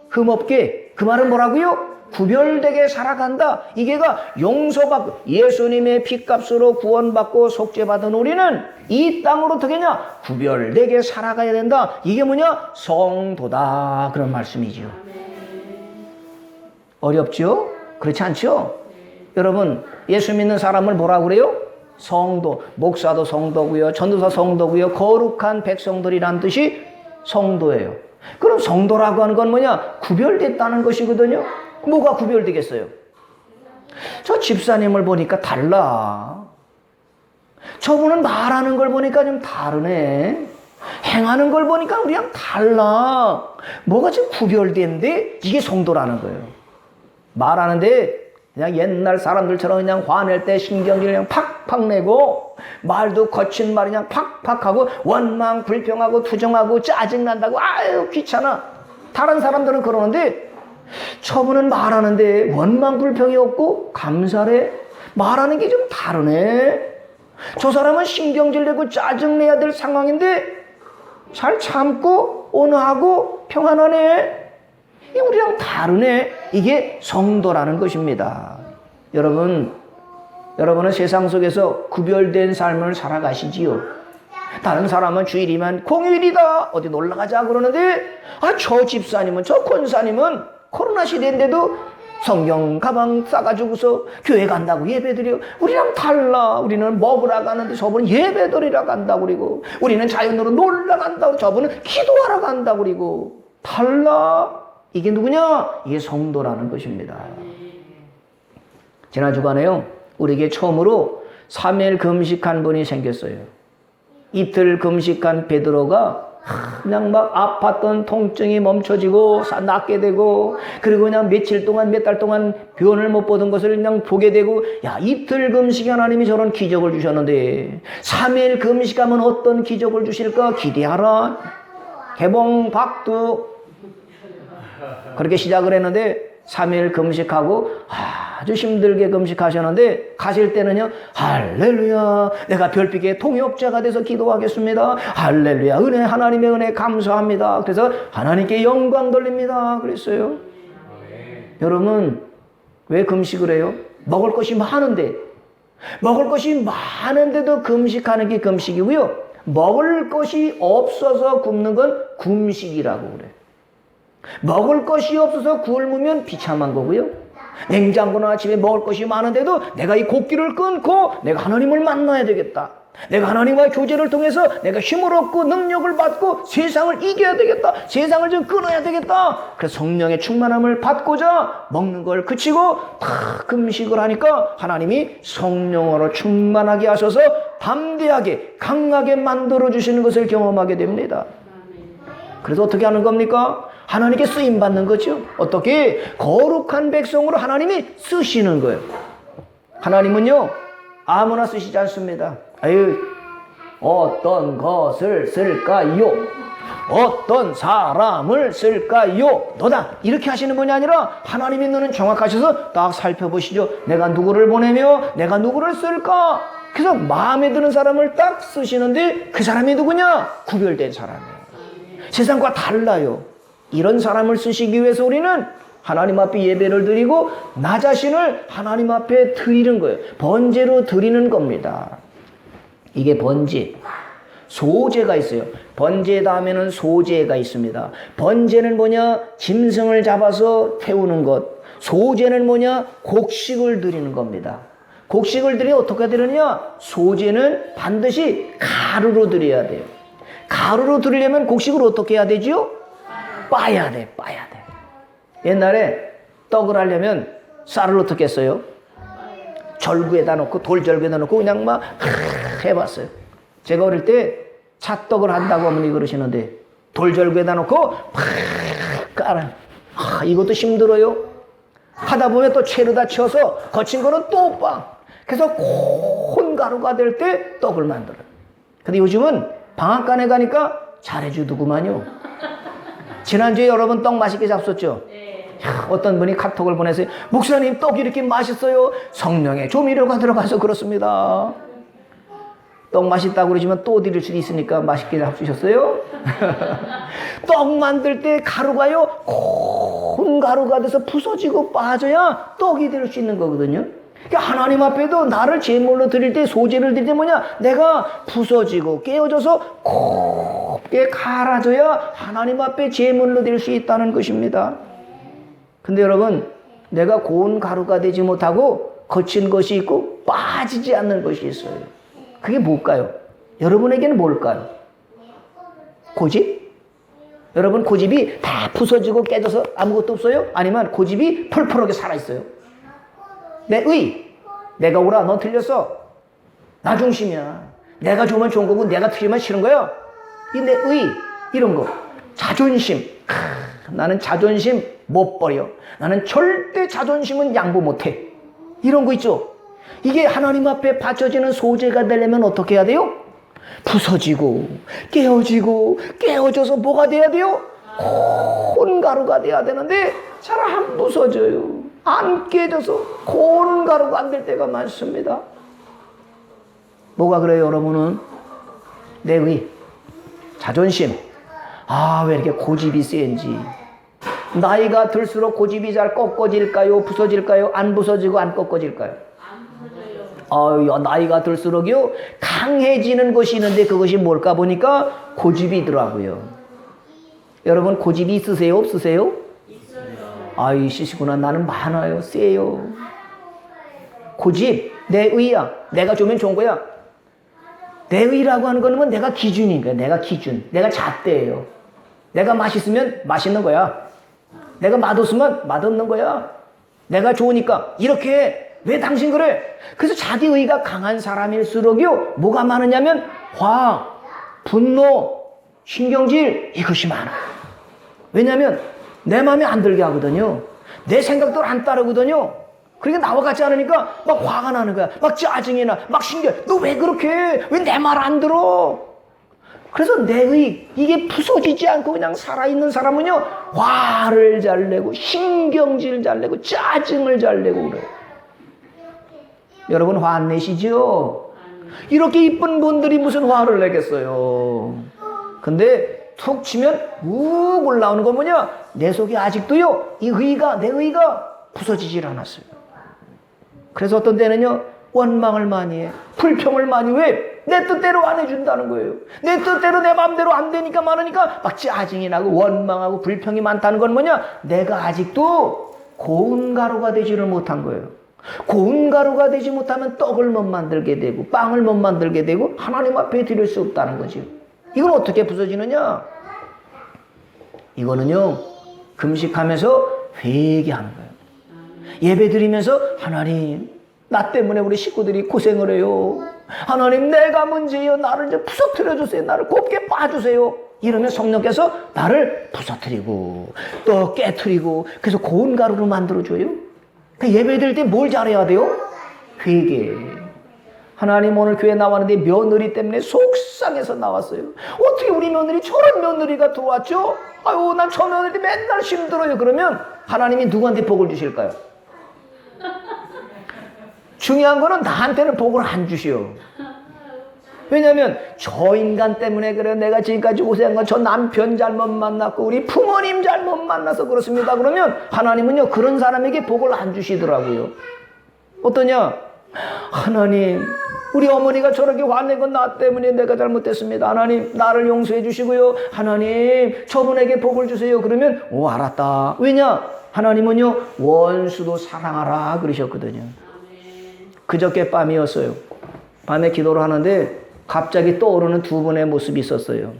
흠없게. 그 말은 뭐라고요? 구별되게 살아간다. 이게가 용서받고 예수님의 피값으로 구원받고 속죄받은 우리는 이 땅으로 어떻게 하냐? 구별되게 살아가야 된다. 이게 뭐냐? 성도다. 그런 말씀이죠. 어렵죠? 그렇지 않죠? 여러분, 예수 믿는 사람을 뭐라고 그래요? 성도. 목사도 성도고요. 전도사 성도고요. 거룩한 백성들이란 뜻이 성도예요. 그럼 성도라고 하는 건 뭐냐? 구별됐다는 것이거든요. 뭐가 구별되겠어요? 저 집사님을 보니까 달라. 저분은 말하는 걸 보니까 좀 다르네. 행하는 걸 보니까 우리랑 달라. 뭐가 지금 구별된데 이게 성도라는 거예요. 말하는데 그냥 옛날 사람들처럼 그냥 화낼 때 신경질 그냥 팍팍 내고 말도 거친 말 그냥 팍팍 하고 원망 불평하고 투정하고 짜증난다고 아유 귀찮아. 다른 사람들은 그러는데 저분은 말하는데 원망 불평이 없고 감사해. 말하는 게 좀 다르네. 저 사람은 신경질 내고 짜증내야 될 상황인데 잘 참고 온화하고 평안하네. 우리랑 다르네. 이게 성도라는 것입니다. 여러분은 세상 속에서 구별된 삶을 살아가시지요. 다른 사람은 주일이면 공휴일이다 어디 놀러가자 그러는데 저 집사님은 저 권사님은 코로나 시대인데도 성경 가방 싸가지고서 교회 간다고 예배드려. 우리랑 달라. 우리는 먹으러 가는데 저분은 예배드리러 간다고 그리고 우리는 자연으로 놀러 간다고 저분은 기도하러 간다고 그리고 달라. 이게 누구냐? 이게 성도라는 것입니다. 지난 주간에요 우리에게 처음으로 3일 금식한 분이 생겼어요. 이틀 금식한 베드로가 그냥 막 아팠던 통증이 멈춰지고 낫게 되고 그리고 그냥 며칠 동안 몇 달 동안 변을 못 보던 것을 그냥 보게 되고 야 이틀 금식이 하나님이 저런 기적을 주셨는데 3일 금식하면 어떤 기적을 주실까 기대하라. 개봉 박두 그렇게 시작을 했는데 3일 금식하고 아주 힘들게 금식하셨는데 가실 때는요 할렐루야 내가 별빛의 통역자가 돼서 기도하겠습니다. 할렐루야 은혜 하나님의 은혜 감사합니다. 그래서 하나님께 영광 돌립니다 그랬어요. 여러분 왜 금식을 해요? 먹을 것이 많은데도 금식하는 게 금식이고요. 먹을 것이 없어서 굶는 건 금식이라고 그래. 먹을 것이 없어서 굶으면 비참한 거고요. 냉장고나 집에 먹을 것이 많은데도 내가 이 곡기를 끊고 내가 하나님을 만나야 되겠다. 내가 하나님과의 교제를 통해서 내가 힘을 얻고 능력을 받고 세상을 이겨야 되겠다. 세상을 좀 끊어야 되겠다. 그래서 성령의 충만함을 받고자 먹는 걸 그치고 다 금식을 하니까 하나님이 성령으로 충만하게 하셔서 담대하게 강하게 만들어주시는 것을 경험하게 됩니다. 그래서 어떻게 하는 겁니까? 하나님께 쓰임받는 거죠. 어떻게? 거룩한 백성으로 하나님이 쓰시는 거예요. 하나님은요 아무나 쓰시지 않습니다. 아유 어떤 것을 쓸까요? 어떤 사람을 쓸까요? 너다 이렇게 하시는 분이 아니라 하나님의 눈은 정확하셔서 딱 살펴보시죠. 내가 누구를 보내며 내가 누구를 쓸까? 그래서 마음에 드는 사람을 딱 쓰시는데 그 사람이 누구냐? 구별된 사람이에요. 세상과 달라요. 이런 사람을 쓰시기 위해서 우리는 하나님 앞에 예배를 드리고 나 자신을 하나님 앞에 드리는 거예요. 번제로 드리는 겁니다. 이게 번제. 소제가 있어요. 번제 다음에는 소제가 있습니다. 번제는 뭐냐? 짐승을 잡아서 태우는 것. 소제는 뭐냐? 곡식을 드리는 겁니다. 곡식을 드리면 어떻게 드리느냐? 소제는 반드시 가루로 드려야 돼요. 가루로 드리려면 곡식을 어떻게 해야 되죠? 빠야 돼. 옛날에 떡을 하려면 쌀을 어떻게 했어요? 절구에다 놓고 돌절구에다 놓고 그냥 막 해봤어요. 제가 어릴 때 찻떡을 한다고 어머니 그러시는데 돌절구에다 놓고 팍 깔아. 이것도 힘들어요. 하다 보면 또 채로다 쳐서 거친 거는 또 빵. 그래서 콘가루가 될 때 떡을 만들어요. 근데 요즘은 방앗간에 가니까 잘해주더구만요. 지난주에 여러분 떡 맛있게 잡섰죠? 어떤 분이 카톡을 보내세요. 목사님 떡이 이렇게 맛있어요. 성령의 조미료가 들어가서 그렇습니다. 떡 맛있다고 그러지만 또 드릴 수 있으니까 맛있게 잡수셨어요? 떡 만들 때 가루가요 콩가루가 돼서 부서지고 빠져야 떡이 될 수 있는 거거든요. 그러니까 하나님 앞에도 나를 제물로 드릴 때 소제를 드릴 때 뭐냐? 내가 부서지고 깨어져서 곱게 갈아져야 하나님 앞에 제물로 드릴 수 있다는 것입니다. 근데 여러분 내가 고운 가루가 되지 못하고 거친 것이 있고 빠지지 않는 것이 있어요. 그게 뭘까요? 여러분에게는 뭘까요? 고집? 여러분 고집이 다 부서지고 깨져서 아무것도 없어요? 아니면 고집이 펄펄하게 살아있어요? 내 의, 내가 옳아, 너 틀렸어. 나 중심이야. 내가 좋으면 좋은 거고 내가 틀리면 싫은 거야. 이 내 의, 이런 거. 자존심. 나는 자존심 못 버려. 나는 절대 자존심은 양보 못해. 이런 거 있죠. 이게 하나님 앞에 바쳐지는 소재가 되려면 어떻게 해야 돼요? 부서지고 깨어지고 깨어져서 뭐가 돼야 돼요? 고운 가루가 돼야 되는데 잘 안 부서져요. 안 깨져서 고운 가루가 안 될 때가 많습니다. 뭐가 그래요, 여러분은? 내의 자존심. 왜 이렇게 고집이 센지. 나이가 들수록 고집이 잘 꺾어질까요? 부서질까요? 안 부서지고 안 꺾어질까요? 나이가 들수록요 강해지는 것이 있는데 그것이 뭘까 보니까 고집이더라고요. 여러분 고집이 있으세요? 없으세요? 있어요. 있으시구나. 나는 많아요. 세요. 고집 내 의야. 내가 좋으면 좋은 거야. 내 의라고 하는 거는 내가 기준인 거야. 내가 기준. 내가 잣대예요. 내가 맛있으면 맛있는 거야. 내가 맛없으면 맛없는 거야. 내가 좋으니까 이렇게. 왜 당신 그래? 그래서 자기 의가 강한 사람일수록요 뭐가 많으냐면 화, 분노, 신경질 이것이 많아요. 왜냐하면 내 마음에 안 들게 하거든요. 내 생각대로 안 따르거든요. 그러니까 나와 같지 않으니까 막 화가 나는 거야. 막 짜증이 나. 막 신경. 너 왜 그렇게 해? 왜 내 말 안 들어? 그래서 내 의 이게 부서지지 않고 그냥 살아있는 사람은요 화를 잘 내고 신경질 잘 내고 짜증을 잘 내고 그래요. 여러분 화 안 내시죠? 이렇게 이쁜 분들이 무슨 화를 내겠어요. 근데 툭 치면 욱 올라오는 건 뭐냐? 내 속에 아직도요 내 의가 부서지질 않았어요. 그래서 어떤 때는요 원망을 많이 해. 불평을 많이 왜? 내 뜻대로 안 해준다는 거예요. 내 뜻대로 내 마음대로 안 되니까 많으니까 막 짜증이 나고 원망하고 불평이 많다는 건 뭐냐? 내가 아직도 고운 가루가 되지를 못한 거예요. 고운 가루가 되지 못하면 떡을 못 만들게 되고 빵을 못 만들게 되고 하나님 앞에 드릴 수 없다는 거죠. 이건 어떻게 부서지느냐? 이거는요 금식하면서 회개하는 거예요. 예배 드리면서 하나님 나 때문에 우리 식구들이 고생을 해요. 하나님 내가 문제예요. 나를 이제 부서뜨려 주세요. 나를 곱게 봐주세요. 이러면 성령께서 나를 부서뜨리고 또 깨트리고 그래서 고운 가루로 만들어줘요. 예배 드릴 때 뭘 잘해야 돼요? 회개. 하나님 오늘 교회 나왔는데 며느리 때문에 속상해서 나왔어요. 어떻게 우리 며느리 저런 며느리가 들어왔죠? 난 저 며느리 맨날 힘들어요. 그러면 하나님이 누구한테 복을 주실까요? 중요한 거는 나한테는 복을 안 주시오. 왜냐하면 저 인간 때문에 그래 내가 지금까지 고생한 건 저 남편 잘못 만났고 우리 부모님 잘못 만나서 그렇습니다. 그러면 하나님은요 그런 사람에게 복을 안 주시더라고요. 어떠냐? 하나님 우리 어머니가 저렇게 화낸 건 나 때문에 내가 잘못했습니다. 하나님 나를 용서해 주시고요. 하나님 저분에게 복을 주세요. 그러면 알았다. 왜냐? 하나님은요 원수도 사랑하라 그러셨거든요. 그저께 밤이었어요. 밤에 기도를 하는데 갑자기 떠오르는 두 분의 모습이 있었어요.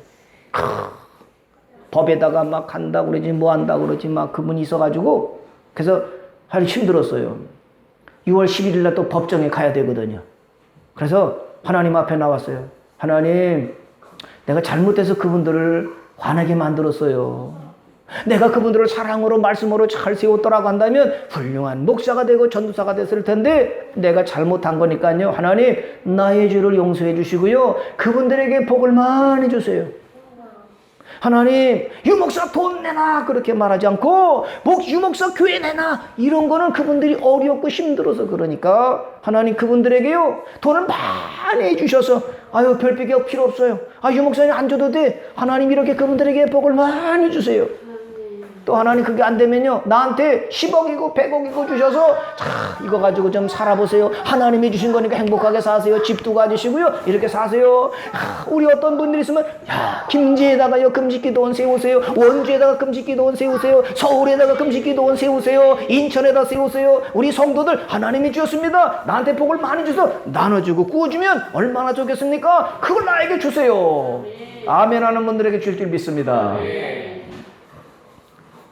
법에다가 막 간다 그러지 뭐 한다 그러지 막 그분이 있어가지고 그래서 아주 힘들었어요. 6월 11일 날 또 법정에 가야 되거든요. 그래서 하나님 앞에 나왔어요. 하나님 내가 잘못해서 그분들을 화나게 만들었어요. 내가 그분들을 사랑으로 말씀으로 잘 세웠더라고 한다면 훌륭한 목사가 되고 전도사가 됐을 텐데 내가 잘못한 거니까요. 하나님 나의 죄를 용서해 주시고요. 그분들에게 복을 많이 주세요. 하나님 유목사 돈 내놔 그렇게 말하지 않고 유목사 교회 내놔 이런 거는 그분들이 어렵고 힘들어서 그러니까 하나님 그분들에게요 돈을 많이 해주셔서 별비가 필요 없어요. 유목사님 안 줘도 돼. 하나님 이렇게 그분들에게 복을 많이 주세요. 또 하나님 그게 안 되면요 나한테 10억이고 100억이고 주셔서 이거 가지고 좀 살아보세요. 하나님이 주신 거니까 행복하게 사세요. 집도 가지시고요 이렇게 사세요. 우리 어떤 분들이 있으면 김제에다가요 금식기도원 세우세요. 원주에다가 금식기도원 세우세요. 서울에다가 금식기도원 세우세요. 인천에다 세우세요. 우리 성도들 하나님이 주셨습니다. 나한테 복을 많이 주셔서 나눠주고 구워주면 얼마나 좋겠습니까? 그걸 나에게 주세요. 아멘 하는 분들에게 줄 줄 믿습니다.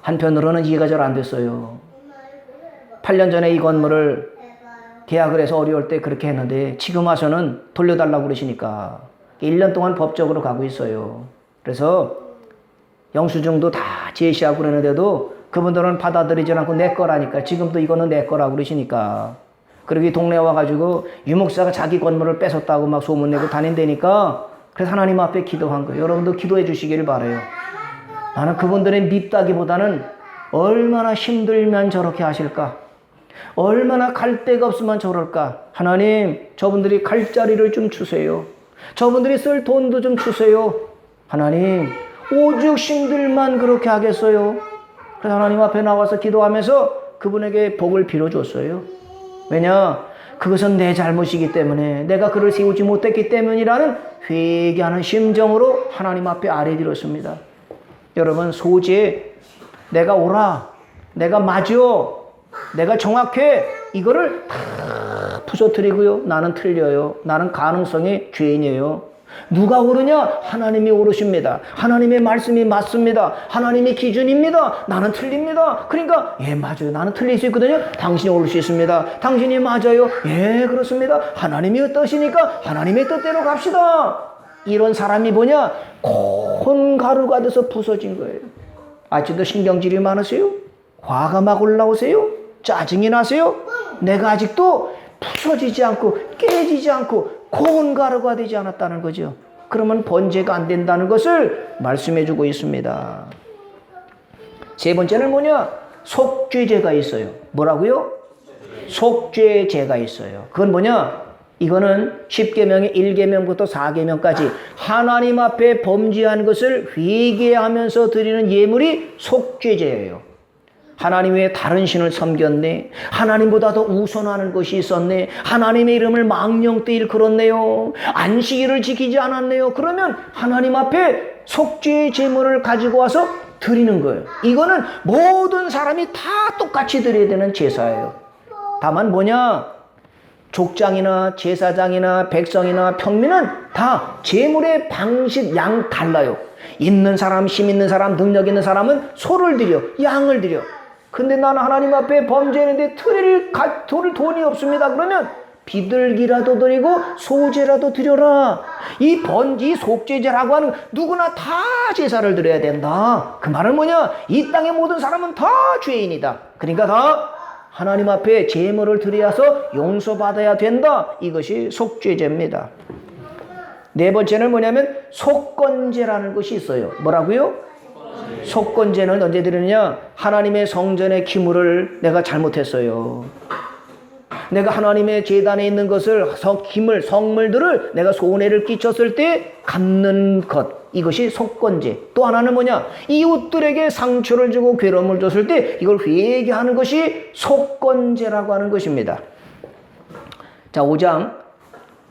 한편으로는 이해가 잘 안 됐어요. 8년 전에 이 건물을 계약을 해서 어려울 때 그렇게 했는데 지금 와서는 돌려달라고 그러시니까 1년 동안 법적으로 가고 있어요. 그래서 영수증도 다 제시하고 그러는데도 그분들은 받아들이지 않고 내 거라니까 지금도 이거는 내 거라고 그러시니까 그러기 동네에 와가지고 유목사가 자기 건물을 뺏었다고 막 소문내고 다닌다니까 그래서 하나님 앞에 기도한 거예요. 여러분도 기도해 주시기를 바라요. 나는 그분들의 밉다기보다는 얼마나 힘들면 저렇게 하실까? 얼마나 갈 데가 없으면 저럴까? 하나님, 저분들이 갈 자리를 좀 주세요. 저분들이 쓸 돈도 좀 주세요. 하나님, 오죽 힘들만 그렇게 하겠어요? 그래서 하나님 앞에 나와서 기도하면서 그분에게 복을 빌어줬어요. 왜냐? 그것은 내 잘못이기 때문에 내가 그를 세우지 못했기 때문이라는 회개하는 심정으로 하나님 앞에 아뢰드렸습니다. 여러분, 소재, 내가 옳아, 내가 맞아, 내가 정확해, 이거를 다 부서뜨리고요. 나는 틀려요. 나는 가능성이 죄인이에요. 누가 옳으냐? 하나님이 옳으십니다. 하나님의 말씀이 맞습니다. 하나님의 기준입니다. 나는 틀립니다. 그러니까 예, 맞아요. 나는 틀릴 수 있거든요. 당신이 옳을 수 있습니다. 당신이 맞아요. 예, 그렇습니다. 하나님이 어떠시니까 하나님의 뜻대로 갑시다. 이런 사람이 뭐냐? 콘 가루가 돼서 부서진 거예요. 아직도 신경질이 많으세요? 화가 막 올라오세요? 짜증이 나세요? 내가 아직도 부서지지 않고 깨지지 않고 콘 가루가 되지 않았다는 거죠. 그러면 번제가 안 된다는 것을 말씀해 주고 있습니다. 세 번째는 뭐냐? 속죄제가 있어요. 뭐라고요? 속죄제가 있어요. 그건 뭐냐? 이거는 10계명의 1계명부터 4계명까지 하나님 앞에 범죄한 것을 회개하면서 드리는 예물이 속죄제예요. 하나님 외에 다른 신을 섬겼네. 하나님보다 더 우선하는 것이 있었네. 하나님의 이름을 망령되이 일컬었네요. 안식일을 지키지 않았네요. 그러면 하나님 앞에 속죄의 제물을 가지고 와서 드리는 거예요. 이거는 모든 사람이 다 똑같이 드려야 되는 제사예요. 다만 뭐냐? 족장이나 제사장이나 백성이나 평민은 다 제물의 방식, 양 달라요. 있는 사람, 힘 있는 사람, 능력 있는 사람은 소를 드려, 양을 드려. 근데 나는 하나님 앞에 범죄했는데 드릴 돈이 없습니다. 그러면 비둘기라도 드리고 소제라도 드려라. 이 속죄제라고 하는 누구나 다 제사를 드려야 된다. 그 말은 뭐냐? 이 땅의 모든 사람은 다 죄인이다. 그러니까 다 하나님 앞에 제물을 드려서 용서받아야 된다. 이것이 속죄제입니다. 네 번째는 뭐냐면 속건제라는 것이 있어요. 뭐라고요? 속건제는 언제 드리느냐? 하나님의 성전의 기물을 내가 잘못했어요. 내가 하나님의 제단에 있는 것을 성물들을 내가 손해를 끼쳤을 때 갚는 것, 이것이 속건제. 또 하나는 뭐냐? 이웃들에게 상처를 주고 괴로움을 줬을 때 이걸 회개하는 것이 속건제라고 하는 것입니다. 자, 5장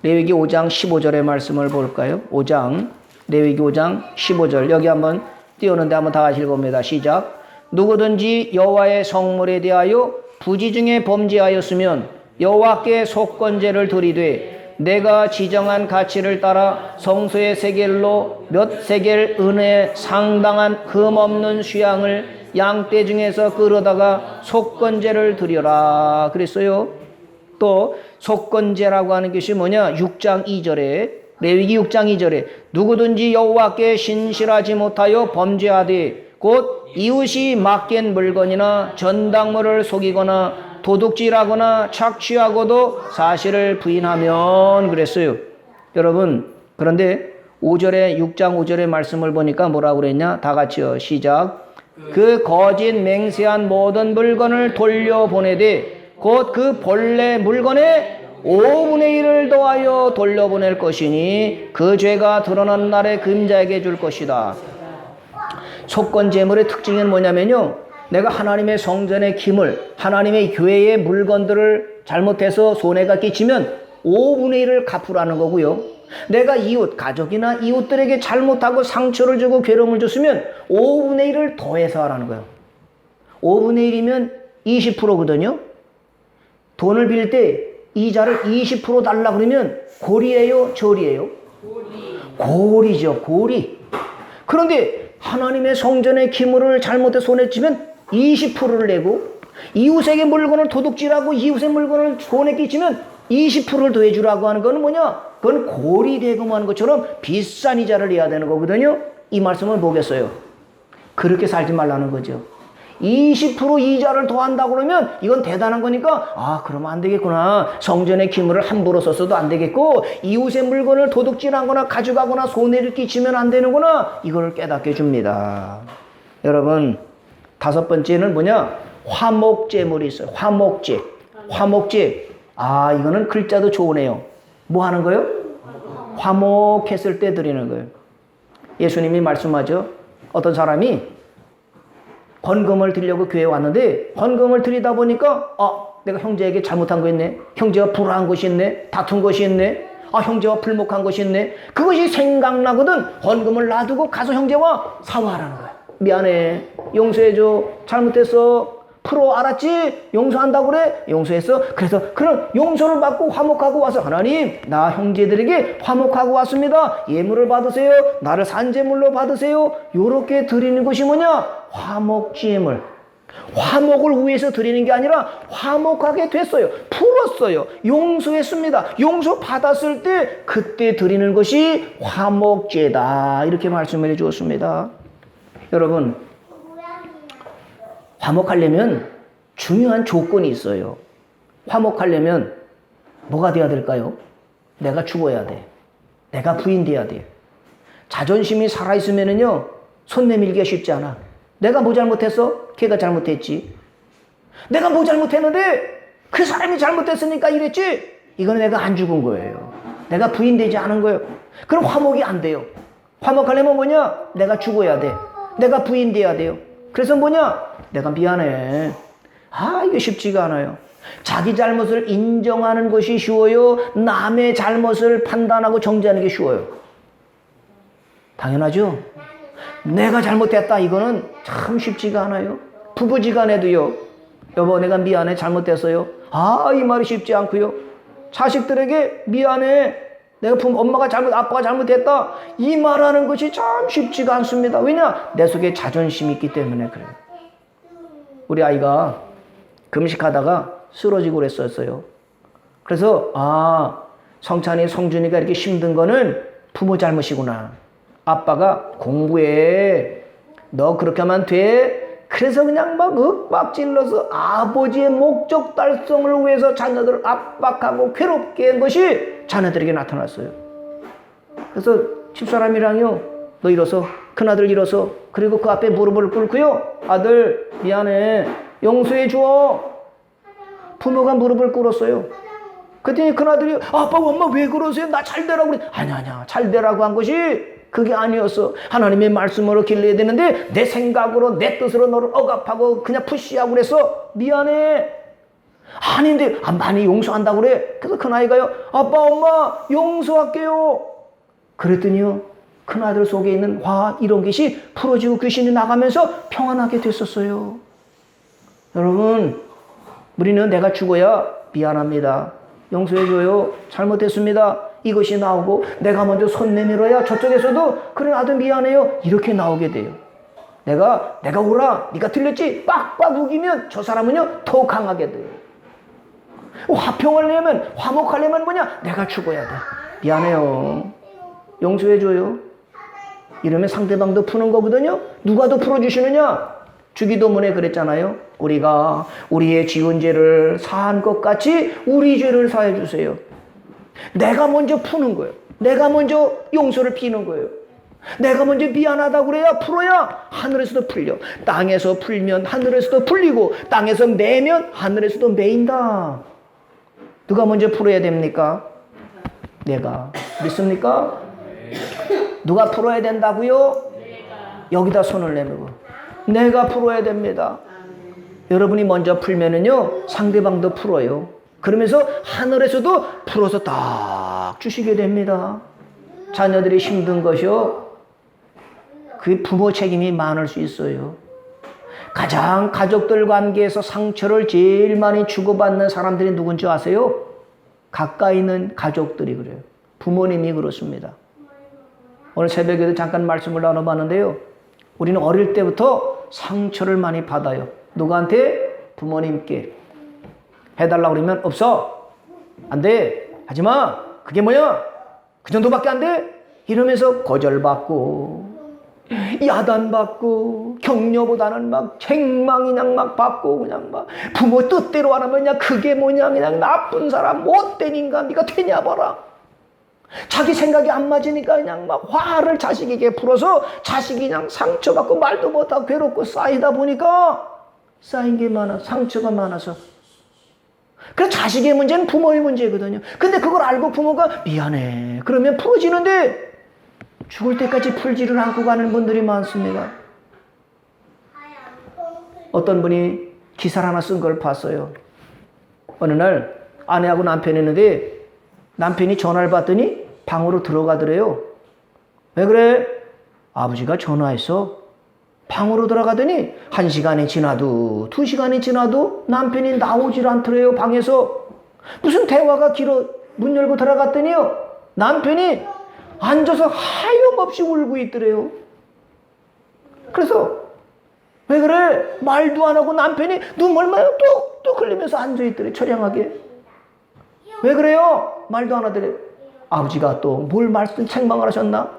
레위기 5장 15절의 말씀을 볼까요? 5장 레위기 5장 15절 여기 한번 띄우는데 한번 다 같이 읽어봅니다. 시작. 누구든지 여호와의 성물에 대하여 부지 중에 범죄하였으면 여호와께 속건제를 드리되 내가 지정한 가치를 따라 성소의 세겔로 몇 세겔 은에 상당한 흠 없는 수양을 양떼 중에서 끌어다가 속건제를 드려라 그랬어요. 또 속건제라고 하는 것이 뭐냐? 6장 2절에 레위기 6장 2절에 누구든지 여호와께 신실하지 못하여 범죄하되 곧 이웃이 맡긴 물건이나 전당물을 속이거나 도둑질하거나 착취하고도 사실을 부인하면 그랬어요. 여러분, 그런데 5절에 6장 5절의 말씀을 보니까 뭐라고 그랬냐? 다 같이요. 시작. 그 거짓 맹세한 모든 물건을 돌려보내되 곧 그 본래 물건에 5분의 1을 더하여 돌려보낼 것이니 그 죄가 드러난 날에 금자에게 줄 것이다. 속건제물의 특징은 뭐냐면요, 내가 하나님의 성전의 기물, 하나님의 교회의 물건들을 잘못해서 손해가 끼치면 5분의 1을 갚으라는 거고요. 내가 이웃, 가족이나 이웃들에게 잘못하고 상처를 주고 괴로움을 줬으면 5분의 1을 더해서 하라는 거예요. 5분의 1이면 20%거든요. 돈을 빌릴 때 이자를 20% 달라 그러면 고리예요, 절이에요? 고리죠, 고리. 그런데 하나님의 성전의 기물을 잘못해 손에 찌면 20%를 내고 이웃에게 물건을 도둑질하고 이웃의 물건을 손에 끼치면 20%를 더해주라고 하는 건 뭐냐? 그건 고리 대금하는 것처럼 비싼 이자를 내야 되는 거거든요. 이 말씀을 보겠어요. 그렇게 살지 말라는 거죠. 20% 이자를 더한다 그러면 이건 대단한 거니까 아 그러면 안 되겠구나. 성전의 기물을 함부로 썼어도 안 되겠고 이웃의 물건을 도둑질하거나 가져가거나 손해를 끼치면 안 되는구나. 이걸 깨닫게 줍니다. 여러분 5번째는 뭐냐? 화목제물이 있어요. 화목제. 화목제. 아 이거는 글자도 좋으네요. 뭐 하는 거예요? 화목했을 때 드리는 거예요. 예수님이 말씀하죠. 어떤 사람이 헌금을 드리려고 교회에 왔는데 헌금을 드리다 보니까 내가 형제에게 잘못한 거 있네. 형제와 불화한 것이 있네. 다툰 것이 있네. 형제와 불목한 것이 있네. 그것이 생각나거든. 헌금을 놔두고 가서 형제와 사과하라는 거야. 미안해. 용서해줘. 잘못했어. 풀어. 알았지? 용서한다고 그래? 용서했어. 그래서 그런 용서를 받고 화목하고 와서 하나님 나 형제들에게 화목하고 왔습니다. 예물을 받으세요. 나를 산제물로 받으세요. 요렇게 드리는 것이 뭐냐? 화목제물. 화목을 위해서 드리는 게 아니라 화목하게 됐어요. 풀었어요. 용서했습니다. 용서 받았을 때 그때 드리는 것이 화목제다. 이렇게 말씀을 해 주었습니다. 여러분 화목하려면 중요한 조건이 있어요. 화목하려면 뭐가 돼야 될까요? 내가 죽어야 돼. 내가 부인돼야 돼. 자존심이 살아있으면은요, 손 내밀기가 쉽지 않아. 내가 뭐 잘못했어? 걔가 잘못했지. 내가 뭐 잘못했는데 그 사람이 잘못했으니까 이랬지? 이건 내가 안 죽은 거예요. 내가 부인되지 않은 거예요. 그럼 화목이 안 돼요. 화목하려면 뭐냐? 내가 죽어야 돼. 내가 부인돼야 돼요. 그래서 뭐냐? 내가 미안해. 이게 쉽지가 않아요. 자기 잘못을 인정하는 것이 쉬워요? 남의 잘못을 판단하고 정죄하는 게 쉬워요? 당연하죠? 내가 잘못했다. 이거는 참 쉽지가 않아요. 부부지간에도요. 여보 내가 미안해. 잘못했어요. 이 말이 쉽지 않고요. 자식들에게 미안해. 내가 엄마가 아빠가 잘못했다. 이 말하는 것이 참 쉽지가 않습니다. 왜냐? 내 속에 자존심이 있기 때문에 그래요. 우리 아이가 금식하다가 쓰러지고 그랬었어요. 그래서 성찬이 성준이가 이렇게 힘든 거는 부모 잘못이구나. 아빠가 공부해. 너 그렇게 하면 돼. 그래서 그냥 막 윽박질러서 아버지의 목적 달성을 위해서 자녀들을 압박하고 괴롭게 한 것이 자녀들에게 나타났어요. 그래서 집사람이랑요. 너 일어서. 큰아들 일어서. 그리고 그 앞에 무릎을 꿇고요. 아들 미안해. 용서해 줘. 부모가 무릎을 꿇었어요. 그랬더니 큰아들이 아빠 엄마 왜 그러세요? 나 잘 되라고 그래. 아니야. 잘 되라고 한 것이 그게 아니었어. 하나님의 말씀으로 길러야 되는데 내 생각으로 내 뜻으로 너를 억압하고 그냥 푸시하고 그래서 미안해. 아닌데 많이 용서한다고 그래. 그래서 큰아이가요. 아빠 엄마 용서할게요. 그랬더니요. 큰아들 속에 있는 이런 것이 풀어지고 귀신이 나가면서 평안하게 됐었어요. 여러분 우리는 내가 죽어야 미안합니다. 용서해줘요. 잘못했습니다. 이것이 나오고 내가 먼저 손 내밀어야 저쪽에서도 그래 나도 미안해요. 이렇게 나오게 돼요. 내가 오라. 네가 틀렸지? 빡빡 우기면 저 사람은요 더 강하게 돼요. 화평하려면 화목하려면 뭐냐? 내가 죽어야 돼. 미안해요. 용서해줘요. 이러면 상대방도 푸는 거거든요. 누가 더 풀어주시느냐? 주기도문에 그랬잖아요. 우리가 우리의 지은 죄를 사한 것 같이 우리 죄를 사해 주세요. 내가 먼저 푸는 거예요. 내가 먼저 용서를 비는 거예요. 내가 먼저 미안하다고 그래야 풀어야 하늘에서도 풀려. 땅에서 풀면 하늘에서도 풀리고 땅에서 매면 하늘에서도 매인다. 누가 먼저 풀어야 됩니까? 내가. 믿습니까? 누가 풀어야 된다고요? 여기다 손을 내밀고 내가 풀어야 됩니다. 여러분이 먼저 풀면은요 상대방도 풀어요. 그러면서 하늘에서도 풀어서 딱 주시게 됩니다. 자녀들이 힘든 것이요 그 부모 책임이 많을 수 있어요. 가장 가족들 관계에서 상처를 제일 많이 주고받는 사람들이 누군지 아세요? 가까이 있는 가족들이 그래요. 부모님이 그렇습니다. 오늘 새벽에도 잠깐 말씀을 나눠봤는데요. 우리는 어릴 때부터 상처를 많이 받아요. 누구한테? 부모님께. 해달라고 그러면 없어. 안 돼. 하지마. 그게 뭐야? 그 정도밖에 안 돼? 이러면서 거절받고 야단받고 격려보다는 막 책망이 그냥 막 받고 그냥 막 부모 뜻대로 안 하면 그냥 그게 뭐냐 그냥 나쁜 사람 못된 인간 네가 되냐 봐라. 자기 생각이 안 맞으니까 그냥 막 화를 자식에게 풀어서 자식이 그냥 상처받고 말도 못하고 괴롭고 쌓이다 보니까 쌓인 게 많아 상처가 많아서 그래서 자식의 문제는 부모의 문제거든요. 근데 그걸 알고 부모가 미안해 그러면 풀어지는데 죽을 때까지 풀지를 않고 가는 분들이 많습니다. 어떤 분이 기사를 하나 쓴 걸 봤어요. 어느 날 아내하고 남편이 있는데 남편이 전화를 받더니 방으로 들어가더래요. 왜 그래? 아버지가 전화해서 방으로 들어가더니 1시간이 지나도 2시간이 지나도 남편이 나오질 않더래요. 방에서 무슨 대화가 길어 문 열고 들어갔더니요 남편이 앉아서 하염없이 울고 있더래요. 그래서 왜 그래? 말도 안 하고 남편이 눈물만 뚝뚝 흘리면서 앉아있더래. 처량하게. 왜 그래요? 말도 안 하더래. 아버지가 또 뭘 말씀 책망을 하셨나?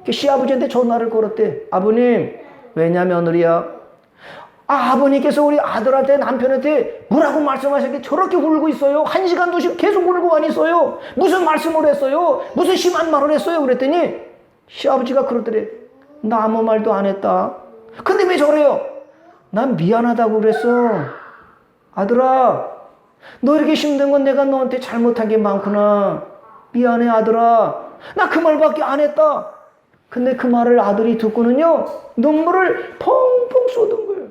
시아버지한테 전화를 걸었대. 아버님 왜냐 며느리야? 아버님께서 우리 아들한테 남편한테 뭐라고 말씀하셨길래 저렇게 울고 있어요? 1시간 2시간 계속 울고만 있어요. 무슨 말씀을 했어요? 무슨 심한 말을 했어요? 그랬더니 시아버지가 그러더래. 나 아무 말도 안 했다. 근데 왜 저래요? 난 미안하다고 그랬어. 아들아 너 이렇게 힘든 건 내가 너한테 잘못한 게 많구나. 미안해 아들아. 나 그 말밖에 안 했다. 근데 그 말을 아들이 듣고는요 눈물을 펑펑 쏟은 거예요.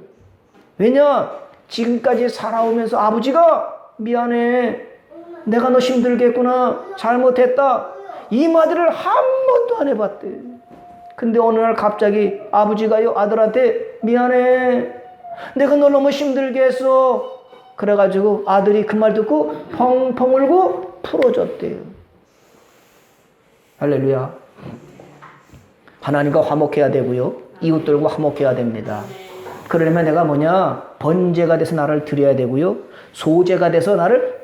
왜냐? 지금까지 살아오면서 아버지가 미안해. 내가 너 힘들게 했구나. 잘못했다. 이 말들을 한 번도 안 해봤대. 근데 어느 날 갑자기 아버지가요 아들한테 미안해. 내가 너 너무 힘들게 했어. 그래가지고 아들이 그 말 듣고 펑펑 울고 풀어줬대요. 할렐루야. 하나님과 화목해야 되고요. 이웃들과 화목해야 됩니다. 그러려면 내가 뭐냐? 번제가 돼서 나를 드려야 되고요. 소제가 돼서 나를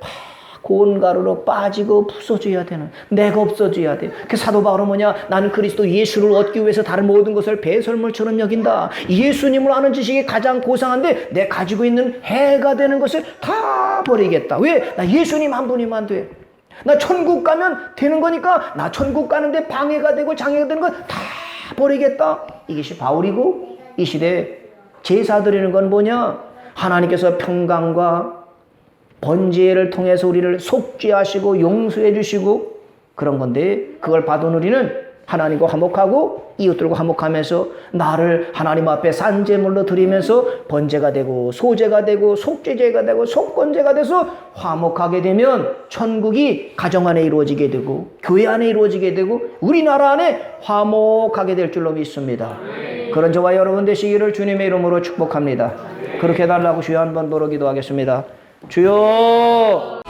고운 가루로 빠지고 부숴줘야 되는 내가 없어져야 돼. 그 사도 바울은 뭐냐? 나는 그리스도 예수를 얻기 위해서 다른 모든 것을 배설물처럼 여긴다. 예수님을 아는 지식이 가장 고상한데 내 가지고 있는 해가 되는 것을 다 버리겠다. 왜? 나 예수님 한 분이면 돼. 나 천국 가면 되는 거니까 나 천국 가는데 방해가 되고 장애가 되는 건 다 버리겠다. 이것이 바울이고 이 시대에 제사 드리는 건 뭐냐? 하나님께서 평강과 번제를 통해서 우리를 속죄하시고 용서해 주시고 그런 건데 그걸 받은 우리는 하나님과 화목하고 이웃들과 화목하면서 나를 하나님 앞에 산제물로 드리면서 번제가 되고 소제가 되고 속죄제가 되고 속건제가 돼서 화목하게 되면 천국이 가정 안에 이루어지게 되고 교회 안에 이루어지게 되고 우리나라 안에 화목하게 될 줄로 믿습니다. 그런 저와 여러분 되시기를 주님의 이름으로 축복합니다. 그렇게 해달라고 주여 한번 부르 기도하겠습니다. 주여